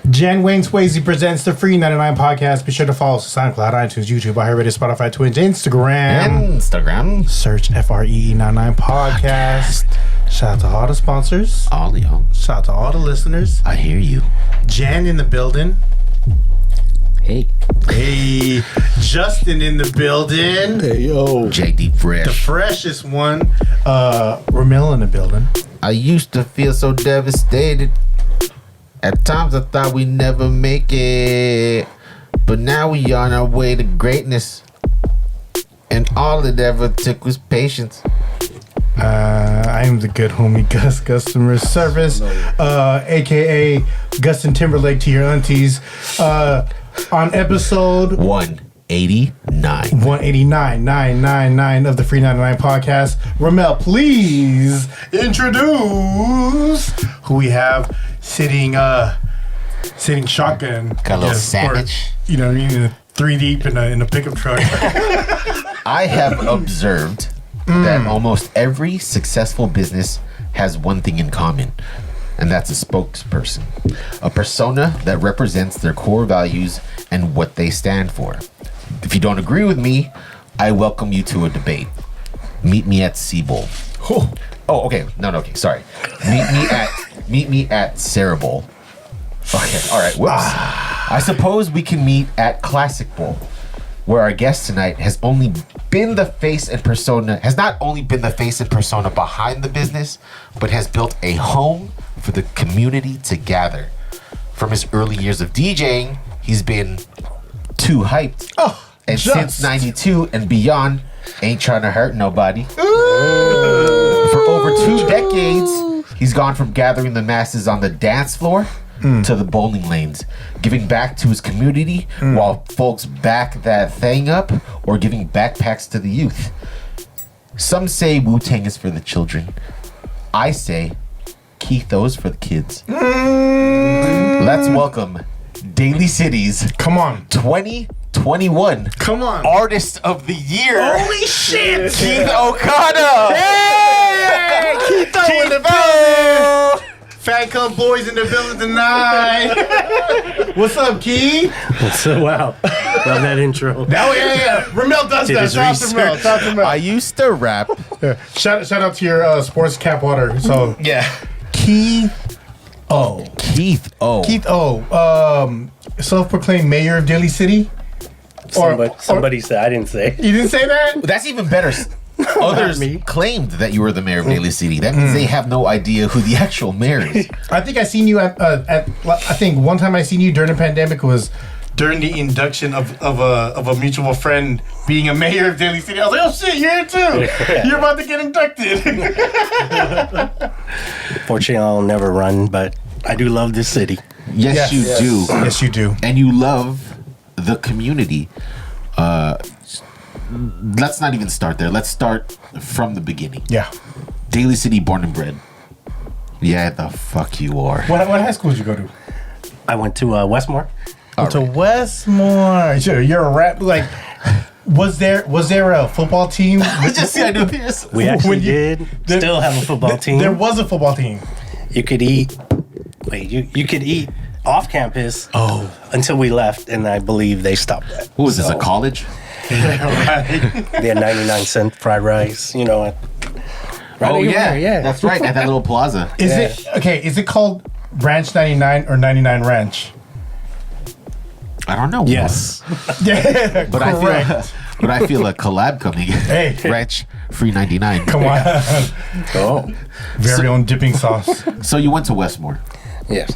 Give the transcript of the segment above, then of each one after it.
Jan Wayne Swayze presents the FREE99 podcast. Be sure to follow us on SoundCloud, iTunes, YouTube, iHeartRadio, Spotify, Twitch, Instagram. Search FREE99 podcast. Shout out to all the sponsors. All y'all. Shout out to all the listeners. I hear you. Jan in the building. Hey. Hey. Justin in the building. Hey, yo. JD Fresh. The freshest one. Rommel in the building. I used to feel so devastated. At times I thought we'd never make it. But now we on our way to greatness. And all it ever took was patience. I am the good homie Gus, customer service, aka Gustin Timberlake to your aunties. On episode 189 of the FREE99 podcast, Rommel, please introduce who we have sitting shotgun. Got a little savage. Or, you know, three deep in a pickup truck. I have observed that almost every successful business has one thing in common, and that's a spokesperson, a persona that represents their core values and what they stand for. If you don't agree with me, I welcome you to a debate. Meet me at Seabowl. Oh, okay. No, okay. Sorry. Meet me at Sarah Bowl. Okay. All right. Whoops. I suppose we can meet at Classic Bowl, where our guest tonight has not only been the face and persona behind the business, but has built a home for the community to gather. From his early years of DJing, he's been too hyped. And since 92 and beyond, ain't trying to hurt nobody. For over 2 decades, he's gone from gathering the masses on the dance floor to the bowling lanes, giving back to his community while folks back that thing up or giving backpacks to the youth. Some say Wu-Tang is for the children. I say Keith O's for the kids. Let's welcome Daly City's 2021 Artist of the Year. Holy shit! Keith Okada! Hey! Keith O in the building! Fat Club Boys in the building tonight. What's up, Keith? So, wow. Love that intro. Oh, yeah. Rommel does Did that. his Shout out to Rommel. I used to rap. Yeah. Shout out to your sports cap water. So Yeah. Keith O. Keith O. Self-proclaimed mayor of Daly City. Somebody said, I didn't say. You didn't say that? That's even better. Others claimed that you were the mayor of Daly City. That means they have no idea who the actual mayor is. I think I seen you at I think one time I seen you during the pandemic was during the induction of a mutual friend being a mayor of Daly City. I was like, oh shit, you're here too. You're about to get inducted. Fortunately, I'll never run, but I do love this city. Yes, you do. Yes, you do. And you love the community. Let's not even start there. Let's start from the beginning. Yeah. Daly City, born and bred. Yeah, the fuck you are. What high school did you go to? I went to Westmore. To Westmore. You're a rap. Like, was there a football team? We actually did still have a football team. There was a football team. You could eat. Wait, you could eat off campus. Until we left, and I believe they stopped that. What was this, a college? They had 99-cent fried rice. You know. Yeah. That's right. At that little plaza. Is it called Ranch 99 or 99 Ranch? I don't know. Yes. Yeah, but I feel a collab coming. Hey. Ranch FREE99. Come on. Very own dipping sauce. So you went to Westmore. Yes.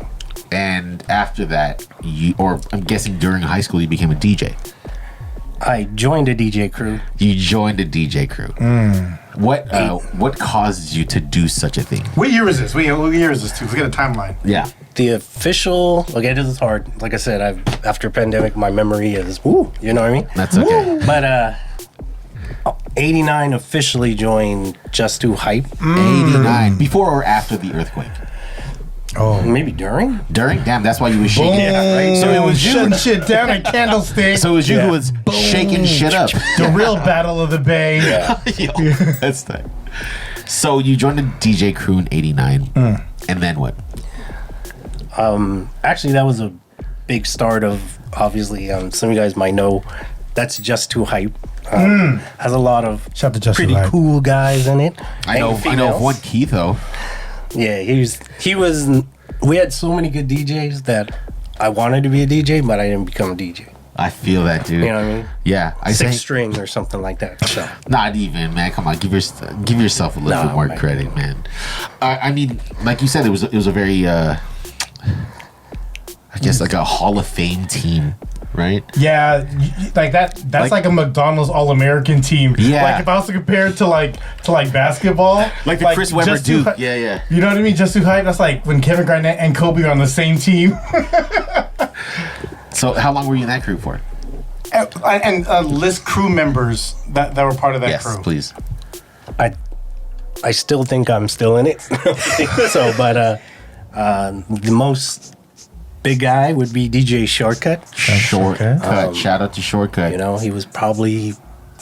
And after that, I'm guessing during high school, you became a DJ. I joined a DJ crew. You joined a DJ crew. What caused you to do such a thing? What year is this? What year is this too? Look at the timeline. Yeah. The official, it is hard. Like I said, after pandemic, my memory is, you know what I mean? That's okay. But 89 officially joined Just Too Hype. 89. Before or after the earthquake? Oh. Maybe during? During? Damn, that's why you was shaking. Yeah, right? So it was you shutting shit down a candlestick. So it was you who was shaking shit up. The real Battle of the Bay. Yeah. That's that. So you joined the DJ crew in 89. And then what? Actually, that was a big start of, obviously, some of you guys might know, that's Just Too Hype. Has a lot of Shout to Just pretty Too Hype. cool guys in it. I know of one Keith though. Yeah, he was. We had so many good DJs that I wanted to be a DJ, but I didn't become a DJ. I feel that, dude. You know what I mean? Yeah, Six string or something like that. So. Not even, man. Come on, give yourself a little bit more credit, man. I mean, like you said, it was a very, I guess, like a Hall of Fame team, right? Yeah, like that. That's like a McDonald's All-American team. Yeah. Like if I was to compare it to like basketball, like the Chris Webber Duke. Yeah. You know what I mean? Just Too Hype. That's like when Kevin Garnett and Kobe are on the same team. So how long were you in that crew for? And list crew members that were part of that crew. Yes, please. I still think I'm still in it. So, but the most big guy would be DJ Shortcut. Shortcut. Shout out to Shortcut. You know, he was probably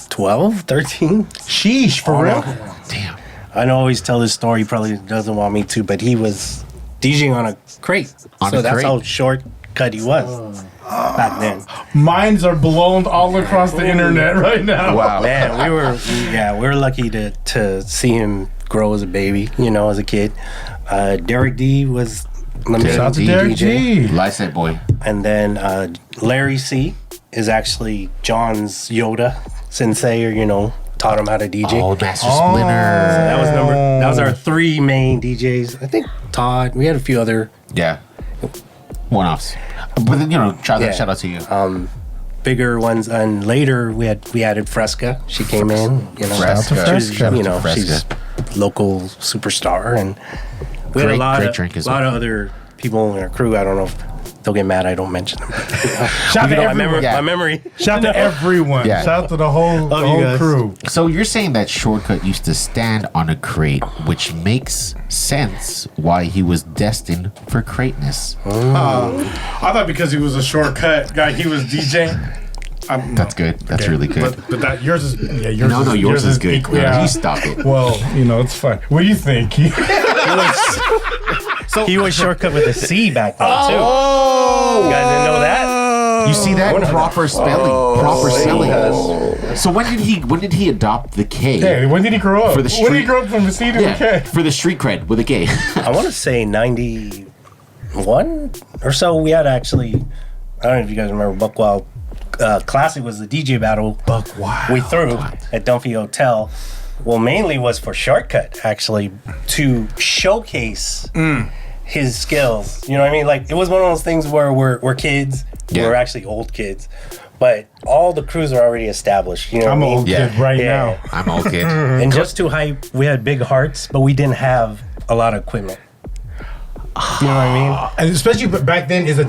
12, 13. Sheesh, for real? Damn. I don't always tell this story. He probably doesn't want me to, but he was DJing on a crate. That's how shortcut he was back then. Minds are blown all across the internet right now. Wow. Man, we were lucky to see him grow as a baby, you know, as a kid. Derek D was Shout out to Derek G. Lysette boy. And then Larry C is actually John's Yoda sensei, or, you know, taught him how to DJ. Oh, Master Splinter. That was our three main DJs. I think Todd. We had a few other. Yeah. One-offs. But then, you know, shout out to you. Bigger ones, and later we added Fresca. She came in, you know. Fresca. She's local superstar, and we had a lot of other people in our crew. I don't know if they'll get mad I don't mention them. Shout to everyone. My memory. Shout to everyone. Yeah. Shout to the whole crew. So you're saying that Shortcut used to stand on a crate, which makes sense why he was destined for greatness. I thought because he was a shortcut guy, he was DJing. That's good. That's really good. But that yours is yours is good. Equal, yeah. You stop it. Well, you know, it's fine. What do you think? He was Shortcut with a C back then too. Oh, you guys didn't know that? You see that? Proper spelling. So when did he adopt the K? Hey, when did he grow up? For the street, when did he grow up from a C to a K? For the street cred with a K. I want to say 91 or so. We had actually, I don't know if you guys remember Buckwild Classic was the DJ battle we threw at Dunphy Hotel. Well, mainly was for Shortcut, actually, to showcase his skills. You know what I mean? Like, it was one of those things where we're kids. Yeah. We're actually old kids. But all the crews are already established. You know what I mean? I'm an old kid right now. I'm an old kid. And Just Too Hype, we had big hearts, but we didn't have a lot of equipment. You know what I mean? And especially back then, it's a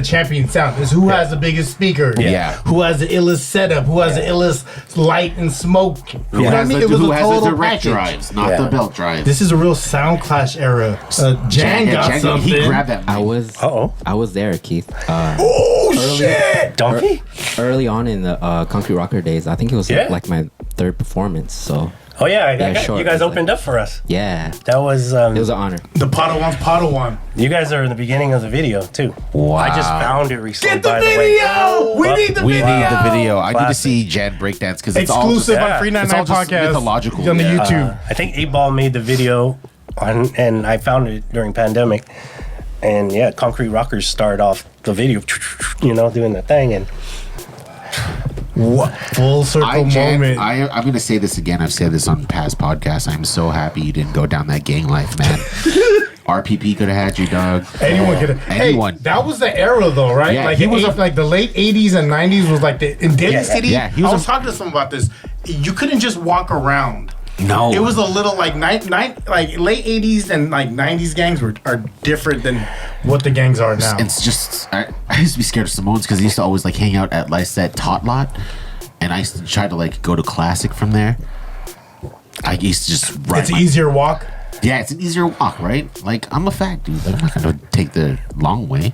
champion sound. It's who has the biggest speaker. Yeah. Who has the illest setup. Who has the illest light and smoke. You know what I mean? Who has the direct drives, not the belt drives. This is a real sound clash era. Jan got something. He grabbed that. I was there, Keith. Shit! Donkey? Early on in the Concrete Rocker days, I think it was like my third performance. So Oh yeah, Short you guys was opened up for us. yeah, That was it was an honor. The Padawan. you guys are in the beginning of the video too. Wow. I just found it recently. Get the by video! The way. We need the We video! need the video. I need to Classic. see Jan breakdance because it's all Exclusive just, on FREE99 it's all just podcast. mythological. On the Yeah. YouTube. I think 8 Ball made the video, and I found it during pandemic. And yeah, Concrete Rockers started off the video, you know, doing the thing, and What full circle moment. I'm going to say this again. I've said this on past podcasts. I'm so happy you didn't go down that gang life, man. RPP could have had you, dog. Anyone could have. Anyone. Hey, that was the era, though, right? Yeah, like he it was was like the late '80s and '90s was like in Daly City. Yeah, he I was was talking to someone about this. You couldn't just walk around. No. It was a little like like late '80s and like '90s gangs are different than what the gangs are now. It's just, I used to be scared of Simone's because he used to always like hang out at Lysette Tot Lot. And I used to try to like go to Classic from there. I used to just ride. It's an easier walk. Yeah, it's an easier walk, right? Like, I'm a fat dude. Like, I'm not going to take the long way.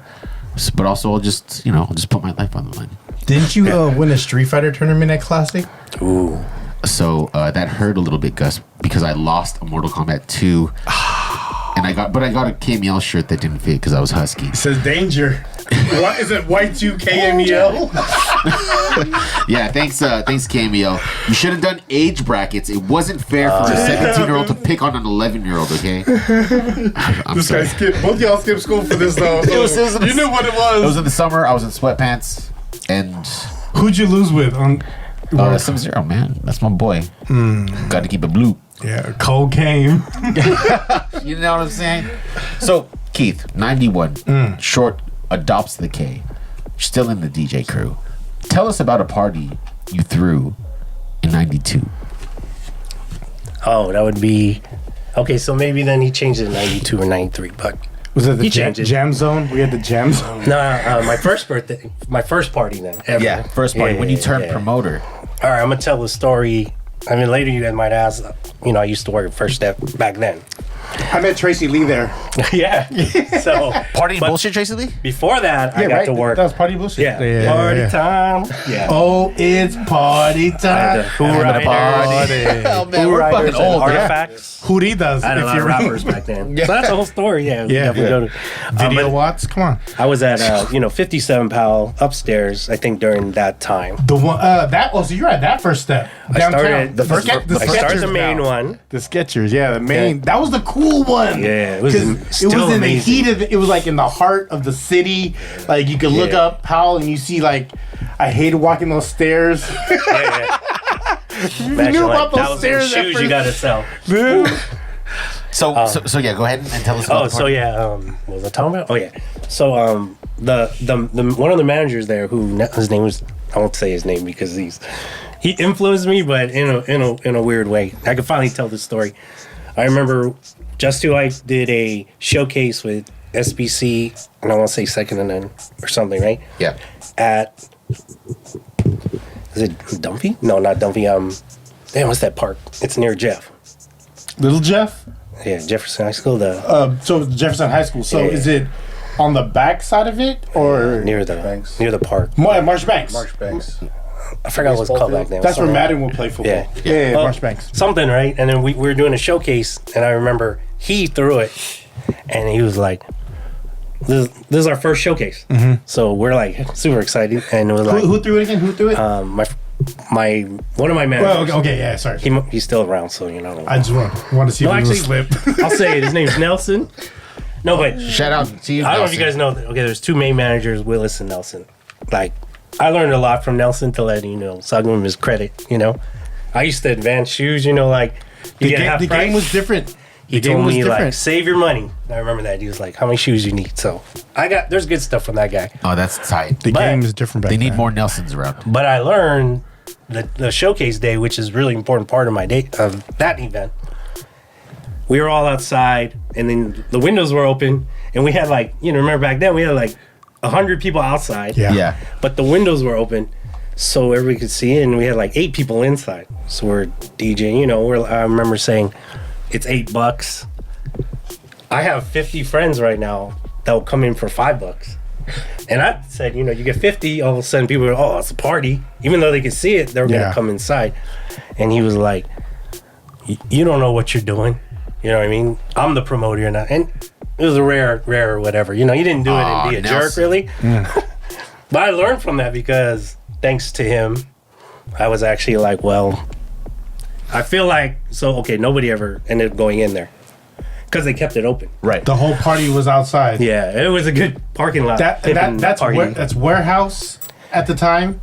But also, I'll just put my life on the line. Didn't you win a Street Fighter tournament at Classic? Ooh. So that hurt a little bit, Gus, because I lost a Mortal Kombat 2 And I got a KMEL shirt that didn't fit because I was husky. It says danger. What is it? Y2 KMEL? Yeah, thanks KMEL. You should have done age brackets. It wasn't fair for a 17-year-old to pick on an 11-year-old. Okay. I'm This sorry. guy skipped. Both y'all skipped school for this though. So you knew what it was. It was in the summer. I was in sweatpants, and Who'd you lose with on? Sub-Zero, man. That's my boy. Got to keep it blue. Yeah, Cole came. You know what I'm saying? So, Keith, 91, Short adopts the K. Still in the DJ crew. Tell us about a party you threw in 92. Oh, that would be... Okay, so maybe then he changed it in 92 or 93, but... Was it the He changed it. jam zone? We had the jam zone. No, my first party then. Ever. Yeah, first party. When you turned promoter. All right, I'm going to tell the story. I mean, later you guys might ask, I used to work at First Step back then. I met Tracy Lee there. Yeah. So Party bullshit, Tracy Lee? before that, I got to work. That was party bullshit. Yeah. Party time. Yeah. Oh, it's party time. Who Riders. Oh, man, Who we're Riders fucking old. and Yeah. Artifacts. Hootie does. I had a lot of rappers back then. So that's the whole story. Yeah. Yeah. Video but Watts. Come on. I was at 57 Pal upstairs, I think, during that time. The one so you're at that First Step downtown. I started the main one. The Skechers, the main. That was the cool one. Yeah, it was 'Cause it was in amazing. the heat of. It was like in the heart of the city. Like you could look up Powell and you see like. I hated walking those stairs. You knew about those stairs at shoes first. you gotta sell. So yeah, go ahead and tell us about the party. What was I talking about? Oh yeah. So the one of the managers there, his name was, I won't say his name because he influenced me, but in a weird way. I could finally tell this story. I remember Just Who I did a showcase with SBC, and I want to say Second and None or something, right? Yeah. At, is it Dunphy? No, not Dunphy. Damn, what's that park? It's near Jeff. Little Jeff. Yeah, Jefferson High School. So Jefferson High School. So Yeah. is it on the back side of it or near the park. Marshbanks? Marshbanks. I forgot what it was called back then. That's where Something- Madden will play football. Yeah, Well, Marshbanks. Something, right? And then we were doing a showcase, and I remember he threw it, and he was like, "This is our first showcase." So we're like super excited, and it was like, Who threw it again? Who threw it? my one of my managers. Well, okay, yeah, sorry. He's still around, so I just want to see if No, he was actually- slip. I'll say it. His name's Nelson. No, but Shout out to you. I don't know if you guys know. Okay, there's two main managers, Willis and Nelson. Like, I learned a lot from Nelson to let so I give him his credit. I used to advance shoes. Like you get half The price. game was different. He The game told was me different. like save your money. I remember that. He was like, how many shoes you need? So there's good stuff from that guy. Oh, that's tight. The But game is different back They need then. more Nelsons around. But I learned the showcase day, which is really important part of my day of that event. We were all outside, and then the windows were open, and we had remember back then we had 100 people outside. Yeah. But the windows were open, so everybody could see it, and we had 8 people inside. So we're DJing. I remember saying, it's $8. I have 50 friends right now that will come in for $5. And I said, you get 50, all of a sudden people are, oh, it's a party. Even though they could see it, they're going to come inside. And he was like, you don't know what you're doing. You know what I mean? I'm the promoter now. And it was a rare whatever. You didn't do it and be a jerk, really. But I learned from that because thanks to him, I was actually like, well, I feel like, nobody ever ended up going in there. Because they kept it open. Right. The whole party was outside. Yeah, it was a good parking lot. That's warehouse at the time.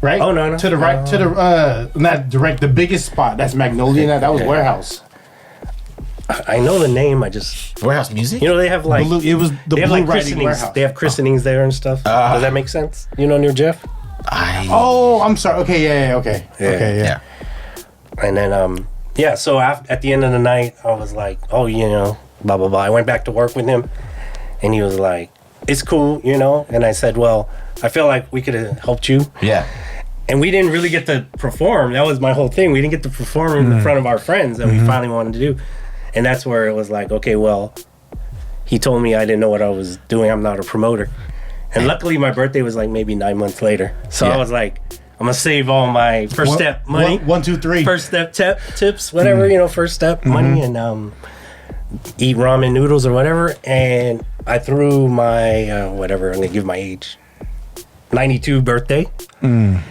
Right? Oh, no. To the right, not direct, the biggest spot. That's Magnolia. That was warehouse. I know the name. I just Warehouse music. they have Blue, it was the they have Blue Writing christenings. Warehouse. They have christenings there and stuff. Does that make sense? Near Jeff. Oh, I'm sorry. Okay, yeah, okay. Okay, yeah. And then so at the end of the night, I was like, oh, blah blah blah. I went back to work with him, and he was like, it's cool, And I said, well, I feel like we could have helped you. Yeah. And we didn't really get to perform. That was my whole thing. We didn't get to perform in front of our friends that we finally wanted to do. And that's where it was like, okay, well, he told me I didn't know what I was doing. I'm not a promoter. And luckily, my birthday was maybe 9 months later. So I was like, I'm going to save all my first step money. 1, 2, 3. First step tips, whatever, first step money. And eat ramen noodles or whatever, and I threw my whatever. I'm gonna give my age, 92 birthday. And,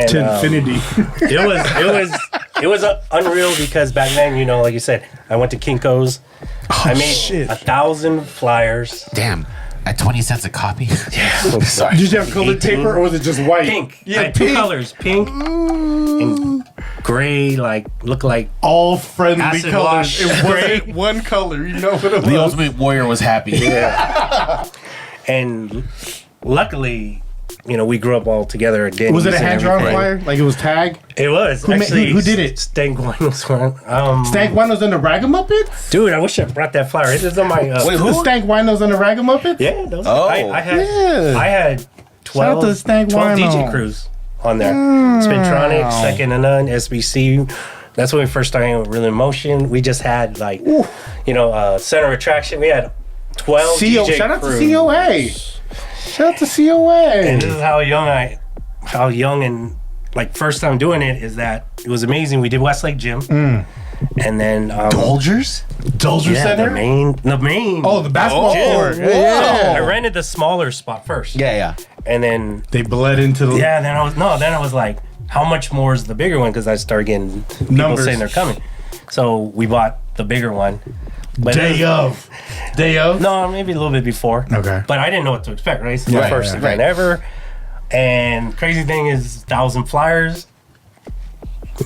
to infinity. It was unreal because back then, you know, like you said, I went to Kinko's. I made 1,000 flyers. Damn. At 20 cents a copy? Yeah. Sorry. Did you have colored paper or was it just white? Pink. Yeah, I had two colors, pink and gray, look like all friendly acid colors. wash. It wasn't one color. You know what it was? The Ultimate Warrior was happy. Yeah. And luckily, you know, we grew up all together at Denny's. Was it a hand-drawn flyer? Like it was tag? It was. Who did it? Stank Winos one. Stank Winos and the Ragamuppets? Dude, I wish I brought that flyer. It is on my... Wait, who? Stank Winos and the Ragamuppets? Yeah, those. Oh. I had 12 DJ crews on there. Spintronic, Second to None, SBC. That's when we first started with Rhythm Motion. We just had Center Attraction. We had 12 DJ crews. Shout out to COA. Shout out to COA. And this is how young and like first time doing it is that it was amazing. We did Westlake Gym. And then Dolgers Center? The main. Oh, the basketball court. Yeah. I rented the smaller spot first. Yeah. And then they bled into the then I was like, how much more is the bigger one? Because I started getting people saying they're coming. So we bought the bigger one. But Day of? No, maybe a little bit before. Okay. But I didn't know what to expect, right? It's the first event ever. And crazy thing is 1,000 flyers.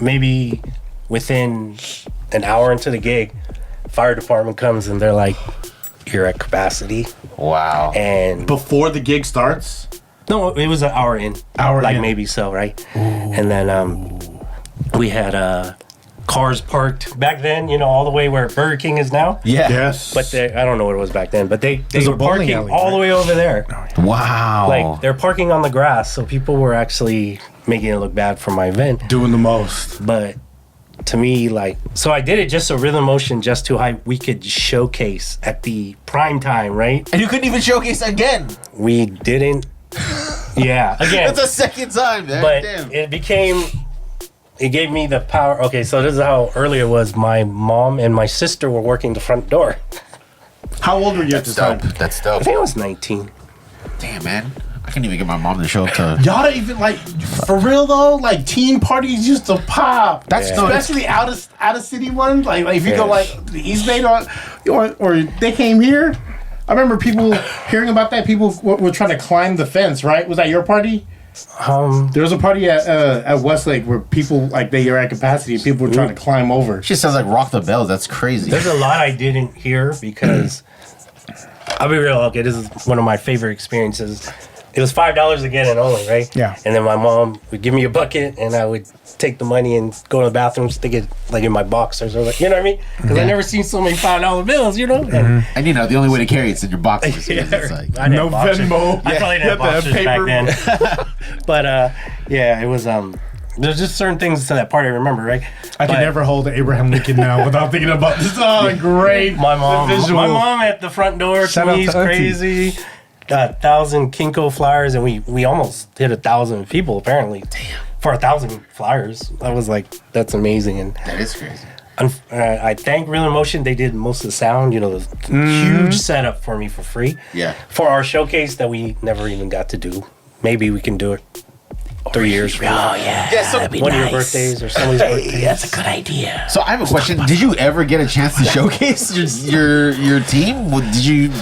Maybe within an hour into the gig, fire department comes and they're like, you're at capacity. Wow. And before the gig starts? No, it was an hour in. Maybe so, right? Ooh. And then we had cars parked back then, you know, all the way where Burger King is now. Yeah. Yes. But I don't know what it was back then, but they were parking all the way over there. Wow. Like they're parking on the grass, so people were actually making it look bad for my event. Doing the most. But to me, so I did it just so Rhythm Motion Just Too High we could showcase at the prime time, right? And you couldn't even showcase again. We didn't. Yeah, again. That's the second time, man. But damn. It gave me the power. Okay, so this is how early it was. My mom and my sister were working the front door. How old were you at this time? That's dope. I think I was 19. Damn, man. I couldn't even get my mom to show up to... Y'all don't even, for real though, teen parties used to pop. That's especially out of city ones. Like if you go the East Bay or they came here. I remember people hearing about that. People were trying to climb the fence, right? Was that your party? There was a party at Westlake where people, they are at capacity. People were trying to climb over. She sounds like Rock the Bells. That's crazy. There's a lot I didn't hear because, I'll be real, okay, this is one of my favorite experiences. It was $5 again and only, right? Yeah. And then my mom would give me a bucket and I would take the money and go to the bathroom, stick it in my boxers or you know what I mean? Because I never seen so many $5 bills, you know? And the only way to carry it's in your boxers. Yeah, It's no Venmo. I probably didn't have boxers back then. But it was there's just certain things to that party I remember, right? I can never hold Abraham Lincoln now without thinking about this. Oh, great. My mom at the front door to me is crazy. Got 1,000 Kinko flyers, and we almost hit 1,000 people apparently. Damn. For 1,000 flyers, I was like, that's amazing. And that is crazy. I thank Rhythm Motion. They did most of the sound, the huge setup for me for free. Yeah. For our showcase that we never even got to do. Maybe we can do it 3 years from now. Oh yeah. So one of your birthdays or somebody's birthday. That's a good idea. So I have a question. Did you ever get a chance to showcase your team? Did you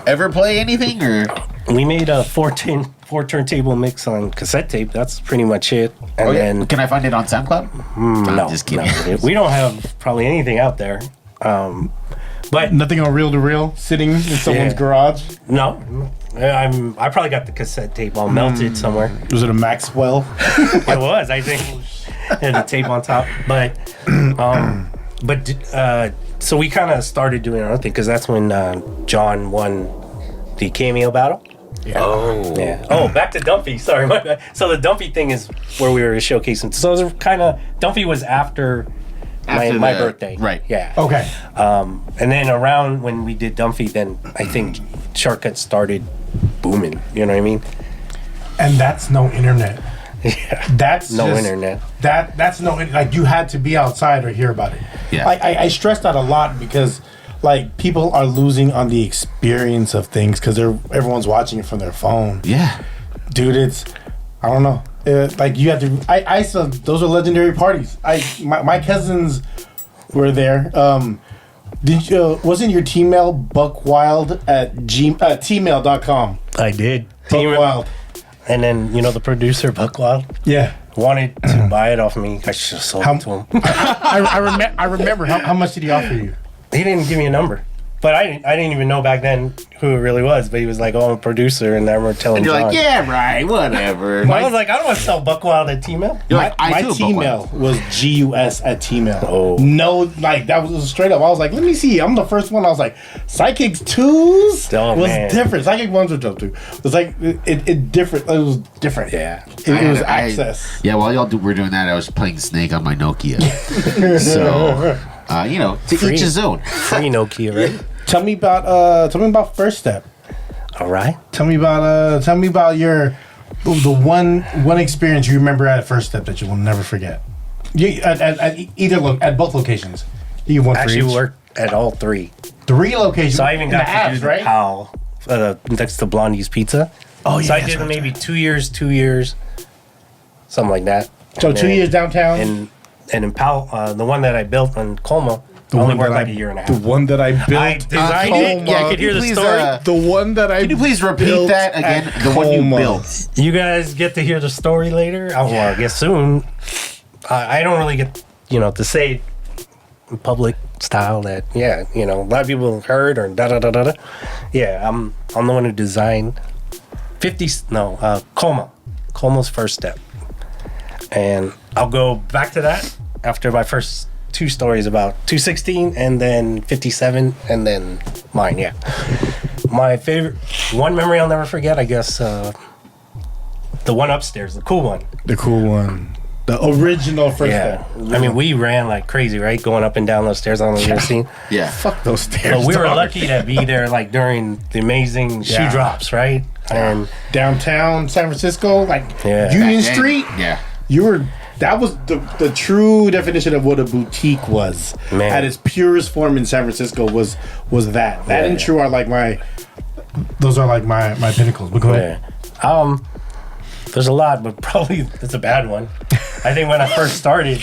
ever play anything or? We made a 4 turntable mix on cassette tape. That's pretty much it. And then can I find it on SoundCloud? No, I'm just kidding. No, we don't have probably anything out there. But nothing on reel to reel sitting in someone's garage. No. I probably got the cassette tape all melted somewhere. Was it a Maxwell? It was, I think. Had the tape on top, so we kind of started doing our own thing because that's when John won the cameo battle. Yeah. Oh. Yeah. Oh, back to Dumpy. Sorry, my bad. So the Dumpy thing is where we were showcasing. So it was kind of Dumpy was after my birthday. Right. Yeah. Okay. And then around when we did Dumpy, then I think Shortcut started booming. You know what I mean? And that's no internet. Yeah. That's no internet. That's no, you had to be outside or hear about it. Yeah. I stress that a lot because like people are losing on the experience of things because everyone's watching it from their phone. Yeah, dude, it's I don't know. Like you have to. I still, those are legendary parties. My cousins were there. Did you? Wasn't your T-mail buckwild at tmail.com? I did. Buckwild. And then the producer Buckwild. Yeah. Wanted to buy it off me. I should have sold it to him. I remember. How much did he offer you? He didn't give me a number. But I didn't even know back then who it really was. But he was like, I'm a producer. And I remember telling and you're John. like, yeah, right, whatever. I was like, I don't want to sell Buckwild at T-mail. You're like, My T-mail was GUS at T-mail. Oh. No, like, that was straight up. I was like, let me see. I'm the first one. I was like, Psychics 2s was different. Psychic 1s were dope, too. It was like, it different. It was different. Yeah. It was access. Yeah, while y'all were doing that, I was playing Snake on my Nokia. So... to each his own. Free Nokia, right? Tell me about First Step. All right. Tell me about your the one experience you remember at First Step that you will never forget. At both locations. You won actually worked at all three. 3 locations. So I even got to do the PAL next to Blondie's Pizza. Oh yeah. So I did maybe 2 years, something like that. So 2 years downtown. And in PAL, the one that I built in Colma, only worked like a year and a half. The one that I built. I designed it. Yeah, I could hear the story. The one that I. Can you please repeat that again? The one you built. You guys get to hear the story later. I guess soon. I don't really get to say it in public style that a lot of people heard or da da da da da. Yeah, I'm the one who designed Colma's First Step. And I'll go back to that after my first 2 stories about 216 and then 57 and then mine, yeah. My favorite, one memory I'll never forget, I guess, the one upstairs, the cool one. The cool one. The original First Step. I mean, we ran like crazy, right? Going up and down those stairs. I don't know if you've seen. Yeah. Fuck those stairs. But we were lucky to be there like during the amazing shoe drops, right? And downtown San Francisco, like Union Street. Yeah. That was the true definition of what a boutique was. Man. At its purest form in San Francisco was that. That and True are like my pinnacles. But go ahead. There's a lot, but probably it's a bad one. I think when I first started,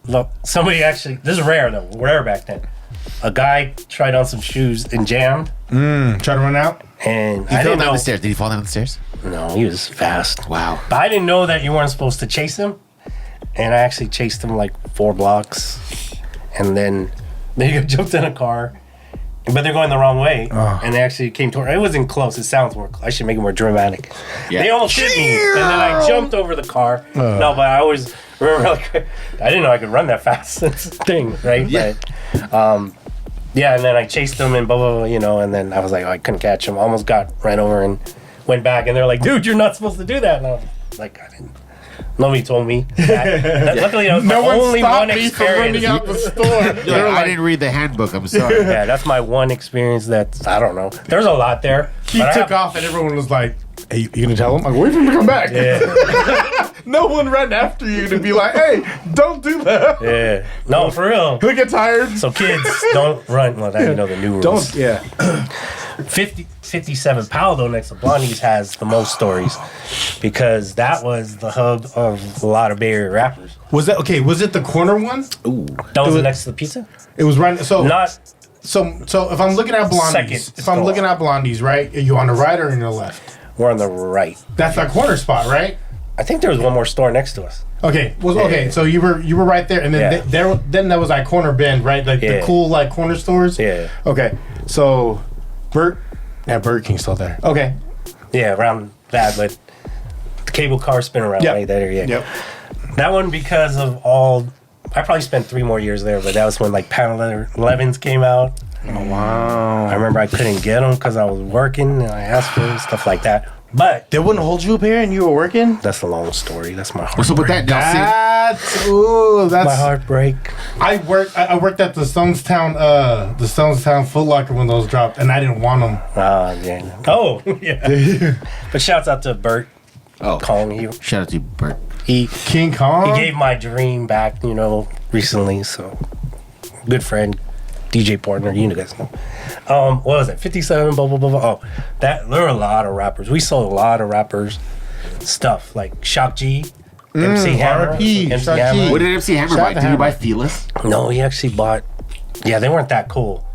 look, somebody actually, this is rare back then. A guy tried on some shoes and jammed. Tried to run out? And I didn't know. Down the stairs. Did he fall down the stairs? No, he was fast. Wow. But I didn't know that you weren't supposed to chase him. And I actually chased him like 4 blocks. And then they jumped in a car. But they're going the wrong way. And they actually came toward. It wasn't close. It sounds more. I should make it more dramatic. Yeah. They almost hit me. And then I jumped over the car. No, but I always remember, like, I didn't know I could run that fast. That's the thing, right? Yeah. But, and then I chased them and blah, blah, blah, and then I was like, I couldn't catch him. Almost got ran over and went back. And they're like, dude, you're not supposed to do that. And I was like, I didn't. Nobody told me that. Luckily, that was my only one experience. Running out the store. I didn't read the handbook. I'm sorry. Yeah, that's my one experience. That's, I don't know. There's a lot there. He took off and everyone was like, hey, you gonna tell him? Like, wait for him to come back. Yeah. No one ran after you to be like, hey, don't do that. Yeah. No, for real. He'll get tired. So kids, don't run. Well, now you know the new rules. Don't, yeah. 57 Palo, though, next to Blondie's has the most stories because that was the hub of a lot of Bay Area rappers. Was that, okay, was it the corner one? Ooh. That was next to the pizza? It was right, so if I'm looking at Blondie's, right, are you on the right or on the left? We're on the right. That's that corner spot, right? I think there was one more store next to us. Okay, so you were right there, and then then there was that corner bend, right? Like the cool like corner stores. Yeah. Okay, so Burger King's still there. Okay. Yeah, around that, but the cable car spin around right there. Yeah. Yep. That one because of all. I probably spent 3 more years there, but that was when like Panel 11s came out. Oh wow! I remember I couldn't get them because I was working and I asked for them, stuff like that. But they wouldn't hold you up here and you were working? That's a long story. That's my heartbreak. So with that, that's my heartbreak. I worked at the Stonestown Foot Locker when those dropped, and I didn't want them. Yeah. But shouts out to Bert. Kong. Shout out to Bert. King Kong. He gave my dream back, recently. So good friend. DJ partner, you guys know. What was it? 57, blah, blah, blah, blah. Oh, there were a lot of rappers. We sold a lot of rappers stuff like Shock G, MC Hammer. RP, MC Shock Hammer. G. What did MC Hammer Shout buy? out to Did you Hammer. buy Fearless? No, he actually bought. Yeah, they weren't that cool.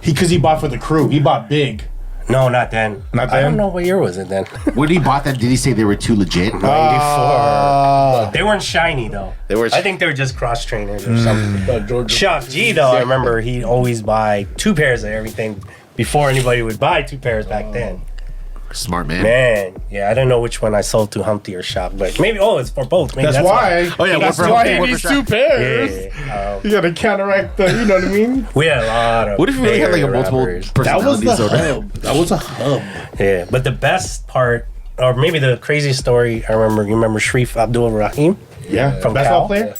Because he bought for the crew. He bought big. No, not then. Not I then? don't know what year was it then. When he bought them, did he say they were too legit? 94. They weren't shiny though. They were. I think they were just cross trainers or something. Shock G though, I remember he'd always buy 2 pairs of everything before anybody would buy 2 pairs back then. Smart man. Man, yeah, I don't know which one I sold to Humpty or Shock, but maybe it's for both. Maybe That's why. Oh, yeah, That's one for why Humpty, he one needs for 2 Shock. pairs. Yeah, You gotta counteract the, you know what I mean? we had a lot of. What if you really had like a bigger multiple rappers. That was personalities? the hub. That was a hub. Yeah, but the best part, or maybe the craziest story, I remember. You remember Sharif Abdul Rahim? Yeah. From Basketball Cal? player?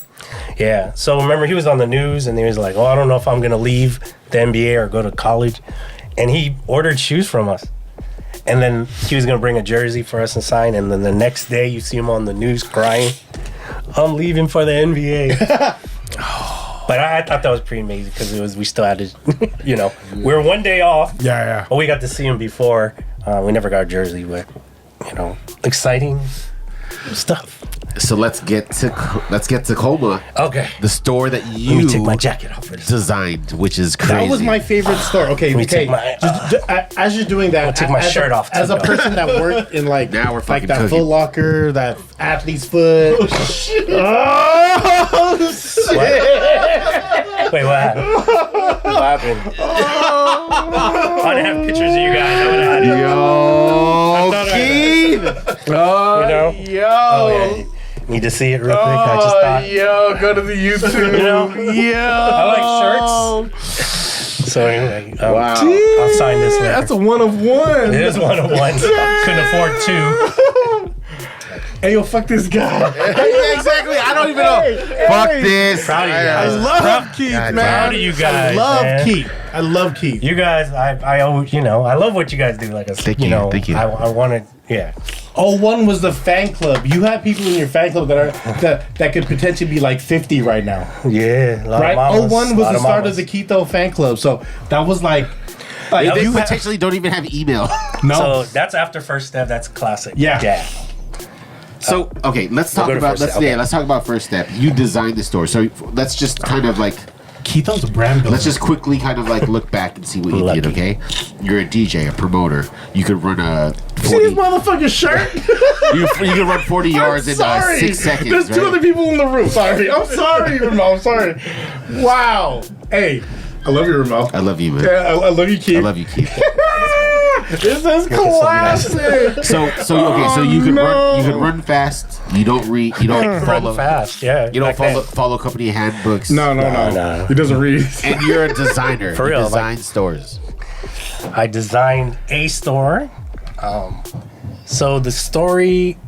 Yeah. So remember, he was on the news, and he was like, "Oh, I don't know if I'm gonna leave the NBA or go to college," and he ordered shoes from us. And then he was gonna bring a jersey for us to sign, and then the next day you see him on the news crying, "I'm leaving for the NBA." But I thought that was pretty amazing because we still had to, we were one day off. Yeah. But we got to see him before. We never got a jersey, but exciting stuff. So let's get to Coma, Okay. the store that Let you me take my jacket off for this. designed, which is crazy. That was my favorite store. Okay, me okay. take my- As you're doing that, take my as shirt a, off, As too, a person that worked in like Now we're like fucking that cooking. Foot Locker, that Athlete's Foot. Oh shit! Wait, what happened? What happened? I didn't have pictures of you guys. I would have had it. Yo, Keith! Keith! Yo! Oh, yeah. Need to see it real quick. I just thought. Yo, go to the YouTube. I like shirts. So anyway, Wow. I'll sign this later. That's a one of one. It is one of one. Couldn't afford 2. Hey, yo, fuck this guy. Yeah, exactly. I don't even know. Fuck this. Proud of you I guys. love Keith, man. Proud of you guys. I love man. Keith. I love Keith. You guys, I always, I love what you guys do. Like, Thank you, thank you. I wanted, yeah. 01 was the fan club. You have people in your fan club that could potentially be like 50 right now. Yeah, a lot Right? of mamas, 01 was lot the start of mamas. the Keto fan club. So that was like They you have- potentially don't even have email. no. So that's after First Step. That's classic. Yeah. So okay, let's talk go to about First Step. Okay. let's talk about First Step. You designed the store, so let's just kind of like Keto's a brand builder. let's just quickly kind of like look back and see what you did. Lucky. Okay, you're a DJ, a promoter. You could run a see this 40. motherfucking shirt? You could run 40 yards in 6 seconds. There's two right? other people in the room. Sorry. I'm sorry, Ramel. I'm sorry. Wow. Hey, I love you, Ramel. I love you, man. Yeah, I love you, Keith. I love you, Keith. This is classic. So you could run fast. You don't Run follow fast. Yeah. You don't back then. follow company handbooks. No. No. He doesn't read. And you're a designer. For you real, design stores. I designed a store. So the story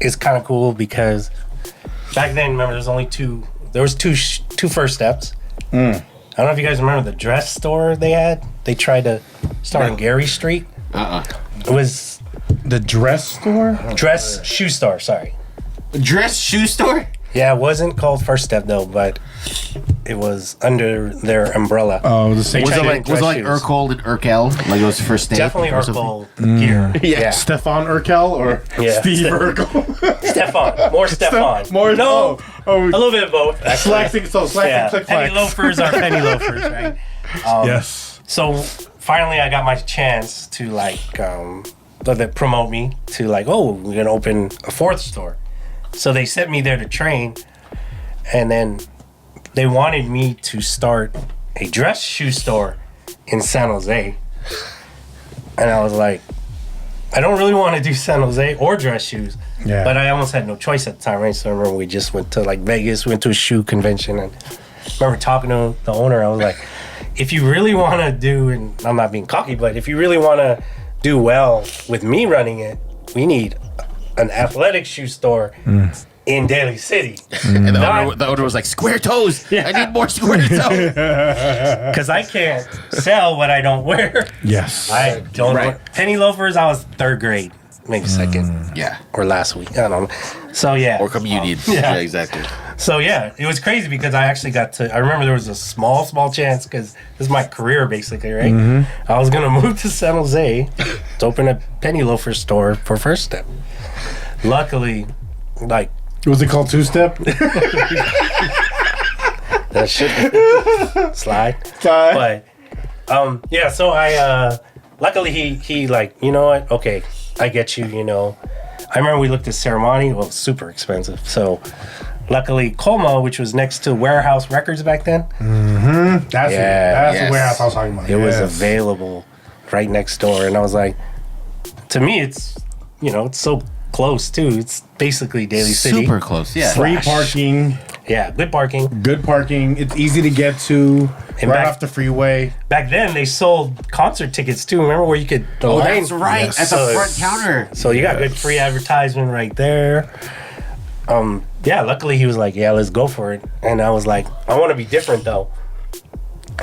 is kind of cool because back then, remember, there was two First Steps. I don't know if you guys remember the dress store they had. They tried to start on Gary Street. It was The dress store? dress shoe store. Sorry. Dress shoe store? Yeah, it wasn't called First Step though, but it was under their umbrella. Oh, the same. Was it tried like to dress Urkel shoes. and Urkel? Like it was first day? Definitely or something? Urkel gear. Yeah. Stefan Urkel or Yeah. Steve Urkel? Stefan. More Stefan. More No. Oh, A little bit of both. actually. slacking. So slacking, Yeah. click, Penny flax. loafers are penny loafers, right? Yes. So finally, I got my chance to promote me to we're gonna open a 4th store. So they sent me there to train, and then they wanted me to start a dress shoe store in San Jose. And I was like, I don't really want to do San Jose or dress shoes. Yeah. But I almost had no choice at the time, right? So I remember we just went to Vegas, went to a shoe convention, and I remember talking to the owner. I was like, if you really want to do, and I'm not being cocky, but if you really want to do well with me running it, we need an athletic shoe store in Daly City. And the owner was like, square toes. I need more square toes. Because I can't sell what I don't wear. Yes. I don't Right. wear penny loafers. I was 3rd grade. maybe second. Yeah. Or last week. I don't know. So yeah. Or communion. Yeah, exactly. So yeah, it was crazy because I actually got to. I remember there was a small chance because this is my career basically, right? Mm-hmm. I was gonna move to San Jose to open a penny loafer store for First Step. Luckily, like, was it called Two Step? That shit slide. But yeah. So I luckily he like, you know what? Okay, I get you. You know, I remember we looked at Ceremony. Well, super expensive. So. Luckily, Coma, which was next to Warehouse Records back then. Mm-hmm. That's the warehouse I was talking about. It was available right next door. And I was like, to me, it's, you know, it's so close, too. It's basically Daly City. Super close, yeah. Free parking. Yeah, good parking. Good parking. It's easy to get to. And right off the freeway. Back then, they sold concert tickets, too. Remember where you could... that's right. Yes. At the front counter. So you got good free advertisement right there. Yeah, luckily he was like, yeah, let's go for it. And I was like, I want to be different though.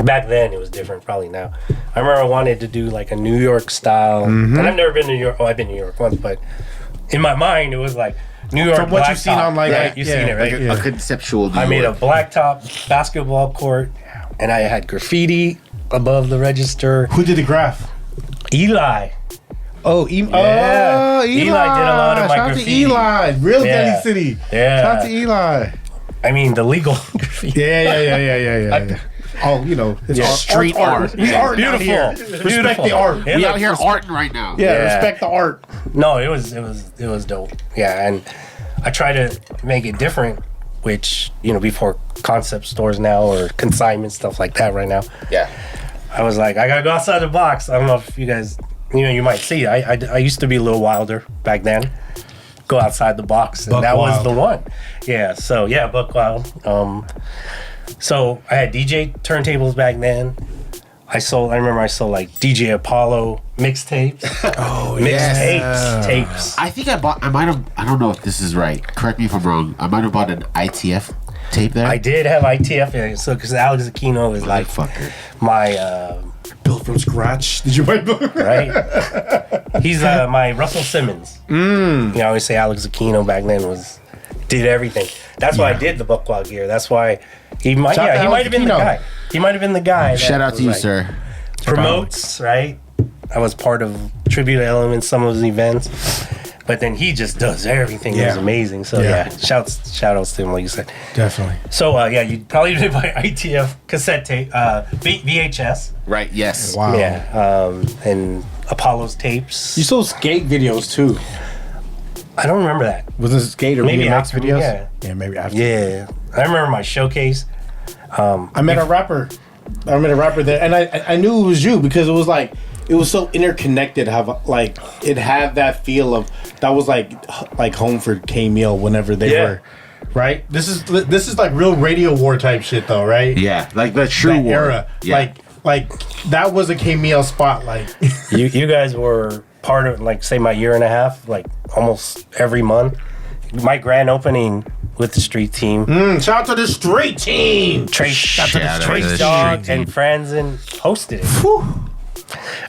Back then it was different, probably now. I remember I wanted to do like a New York style. And I've never been to New York. Oh, I've been to New York once, but in my mind it was like New York. From what you've seen on like, right? You've seen it, right? Like a conceptual New York. I made a blacktop basketball court and I had graffiti above the register. Who did the graph? Eli. Oh, Eli did a lot of my Shout graffiti. To Eli, real Daly City. Yeah. Shout to Eli. I mean, the legal graffiti. Yeah. Oh, you know, it's street art. It's art. Beautiful. Respect the art. We out here arting right now. Yeah, respect the art. No, it was dope. Yeah, and I try to make it different, which, you know, before concept stores now or consignment stuff like that right now. Yeah. I was like, I gotta go outside the box. I don't know if you guys. You know, you might see. I used to be a little wilder back then. Go outside the box, and that was the one. Yeah. So yeah, Buck Wild. So I had DJ turntables back then. I remember I sold like DJ Apollo mixtapes. Tapes. I think I don't know if this is right. Correct me if I'm wrong. I might have bought an ITF tape there. I did have ITF. So because Alex Aquino is like my. Built from scratch. Did you buy book? Right. He's my Russell Simmons. You know, I always say Alex Aquino back then did everything. That's why I did the Buck Wild gear. That's why he might have been the guy. He might have been the guy. Shout out to you, sir. Promotes, right? I was part of Tribute Elements, some of his events. But then he just does everything. It was amazing. So shout outs to him, like you said. Definitely. So you probably did buy ITF cassette tape, VHS. Right. Yes. Wow. Yeah. And Apollo's tapes. You sold skate videos too. I don't remember that. Was it skate or maybe BMX after, videos? Yeah, maybe after. Yeah. I remember my showcase. I met a rapper there, and I knew it was you because it was like. It was so interconnected. How like it had that feel of that was like home for K-Meal whenever they were, right? This is like real radio war type shit though, right? Yeah, like the true that war era. Yeah. Like that was a K-Meal spot. Like you guys were part of like say my year and a half, like almost every month. My grand opening with the street team. Shout out to the street team. Trace Dog and friends and hosted it. Whew.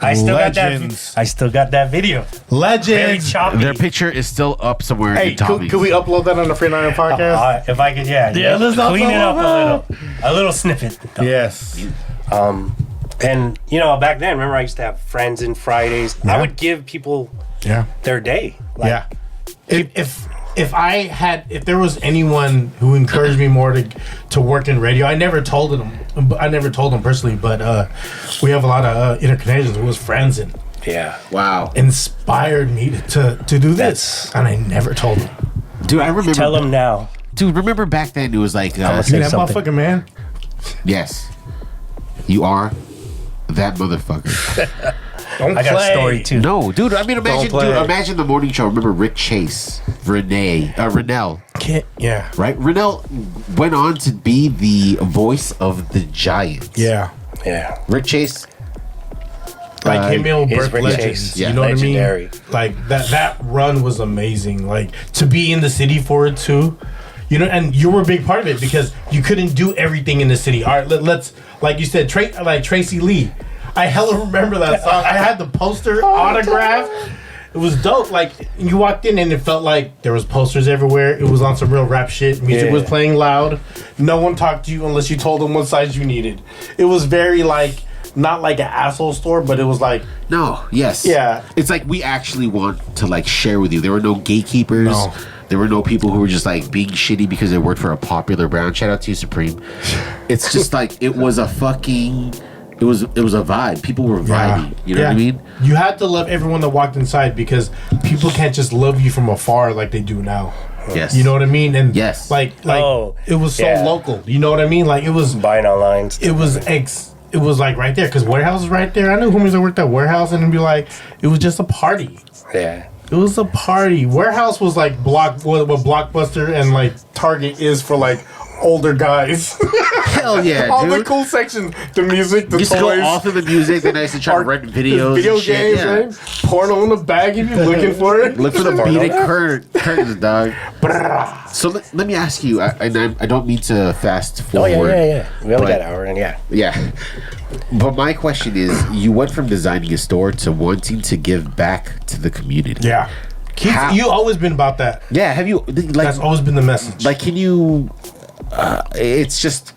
I still got that video. Legends. Very choppy. Their picture is still up somewhere. Hey, could we upload that on the FREE99 podcast? If I could, let's clean it up a little snippet. Though. Yes. And you know, back then, remember I used to have friends and Fridays. Yeah. I would give people their day. Like, If there was anyone who encouraged me more to work in radio, I never told them personally, but we have a lot of interconnections. It was friends and inspired me to do this, and I never told them. Dude, I remember. Tell them now. Dude, remember back then it was like you that motherfucker, man. Yes, you are that motherfucker. I got a story too. No, dude. I mean, imagine the morning show. Remember Rick Chase, Rennell. Right? Rennell went on to be the voice of the Giants. Yeah. Rick Chase. Like K-Meal birth legends. You know legendary. What I mean? Like that run was amazing. Like to be in the city for it too. You know, and you were a big part of it because you couldn't do everything in the city. All right, let's like you said, like Tracy Lee. I hella remember that song. I had the poster autographed. it was dope. Like you walked in and it felt like there was posters everywhere. It was on some real rap shit. Music was playing loud. No one talked to you unless you told them what size you needed. It was very like not like an asshole store, but it was like yeah. It's like we actually want to like share with you. There were no gatekeepers. No. There were no people who were just like being shitty because they worked for a popular brand. Shout out to you, Supreme. It's just like it was a fucking. It was a vibe. People were vibing. You know what I mean? You had to love everyone that walked inside because people can't just love you from afar like they do now. Yes. You know what I mean? And like it was so local. You know what I mean? Like it was buying online. It was it was like right there because warehouse was right there. I knew homies that worked at warehouse and it'd be like it was just a party. Yeah. It was a party. Warehouse was like what Blockbuster and like Target is for like older guys. Hell yeah, all dude. the cool sections, the music, the used toys. To go off of the music, then I used to try to rent videos, video and games, shit. right? Porno in the bag if you're looking for it. Look for the beaded curtains, dog. So let me ask you, and I don't mean to fast forward. Oh yeah. We only got an hour, and yeah. But my question is, you went from designing a store to wanting to give back to the community. Yeah. You always been about that. Yeah. Have you? Like, that's always been the message. Like, can you? It's just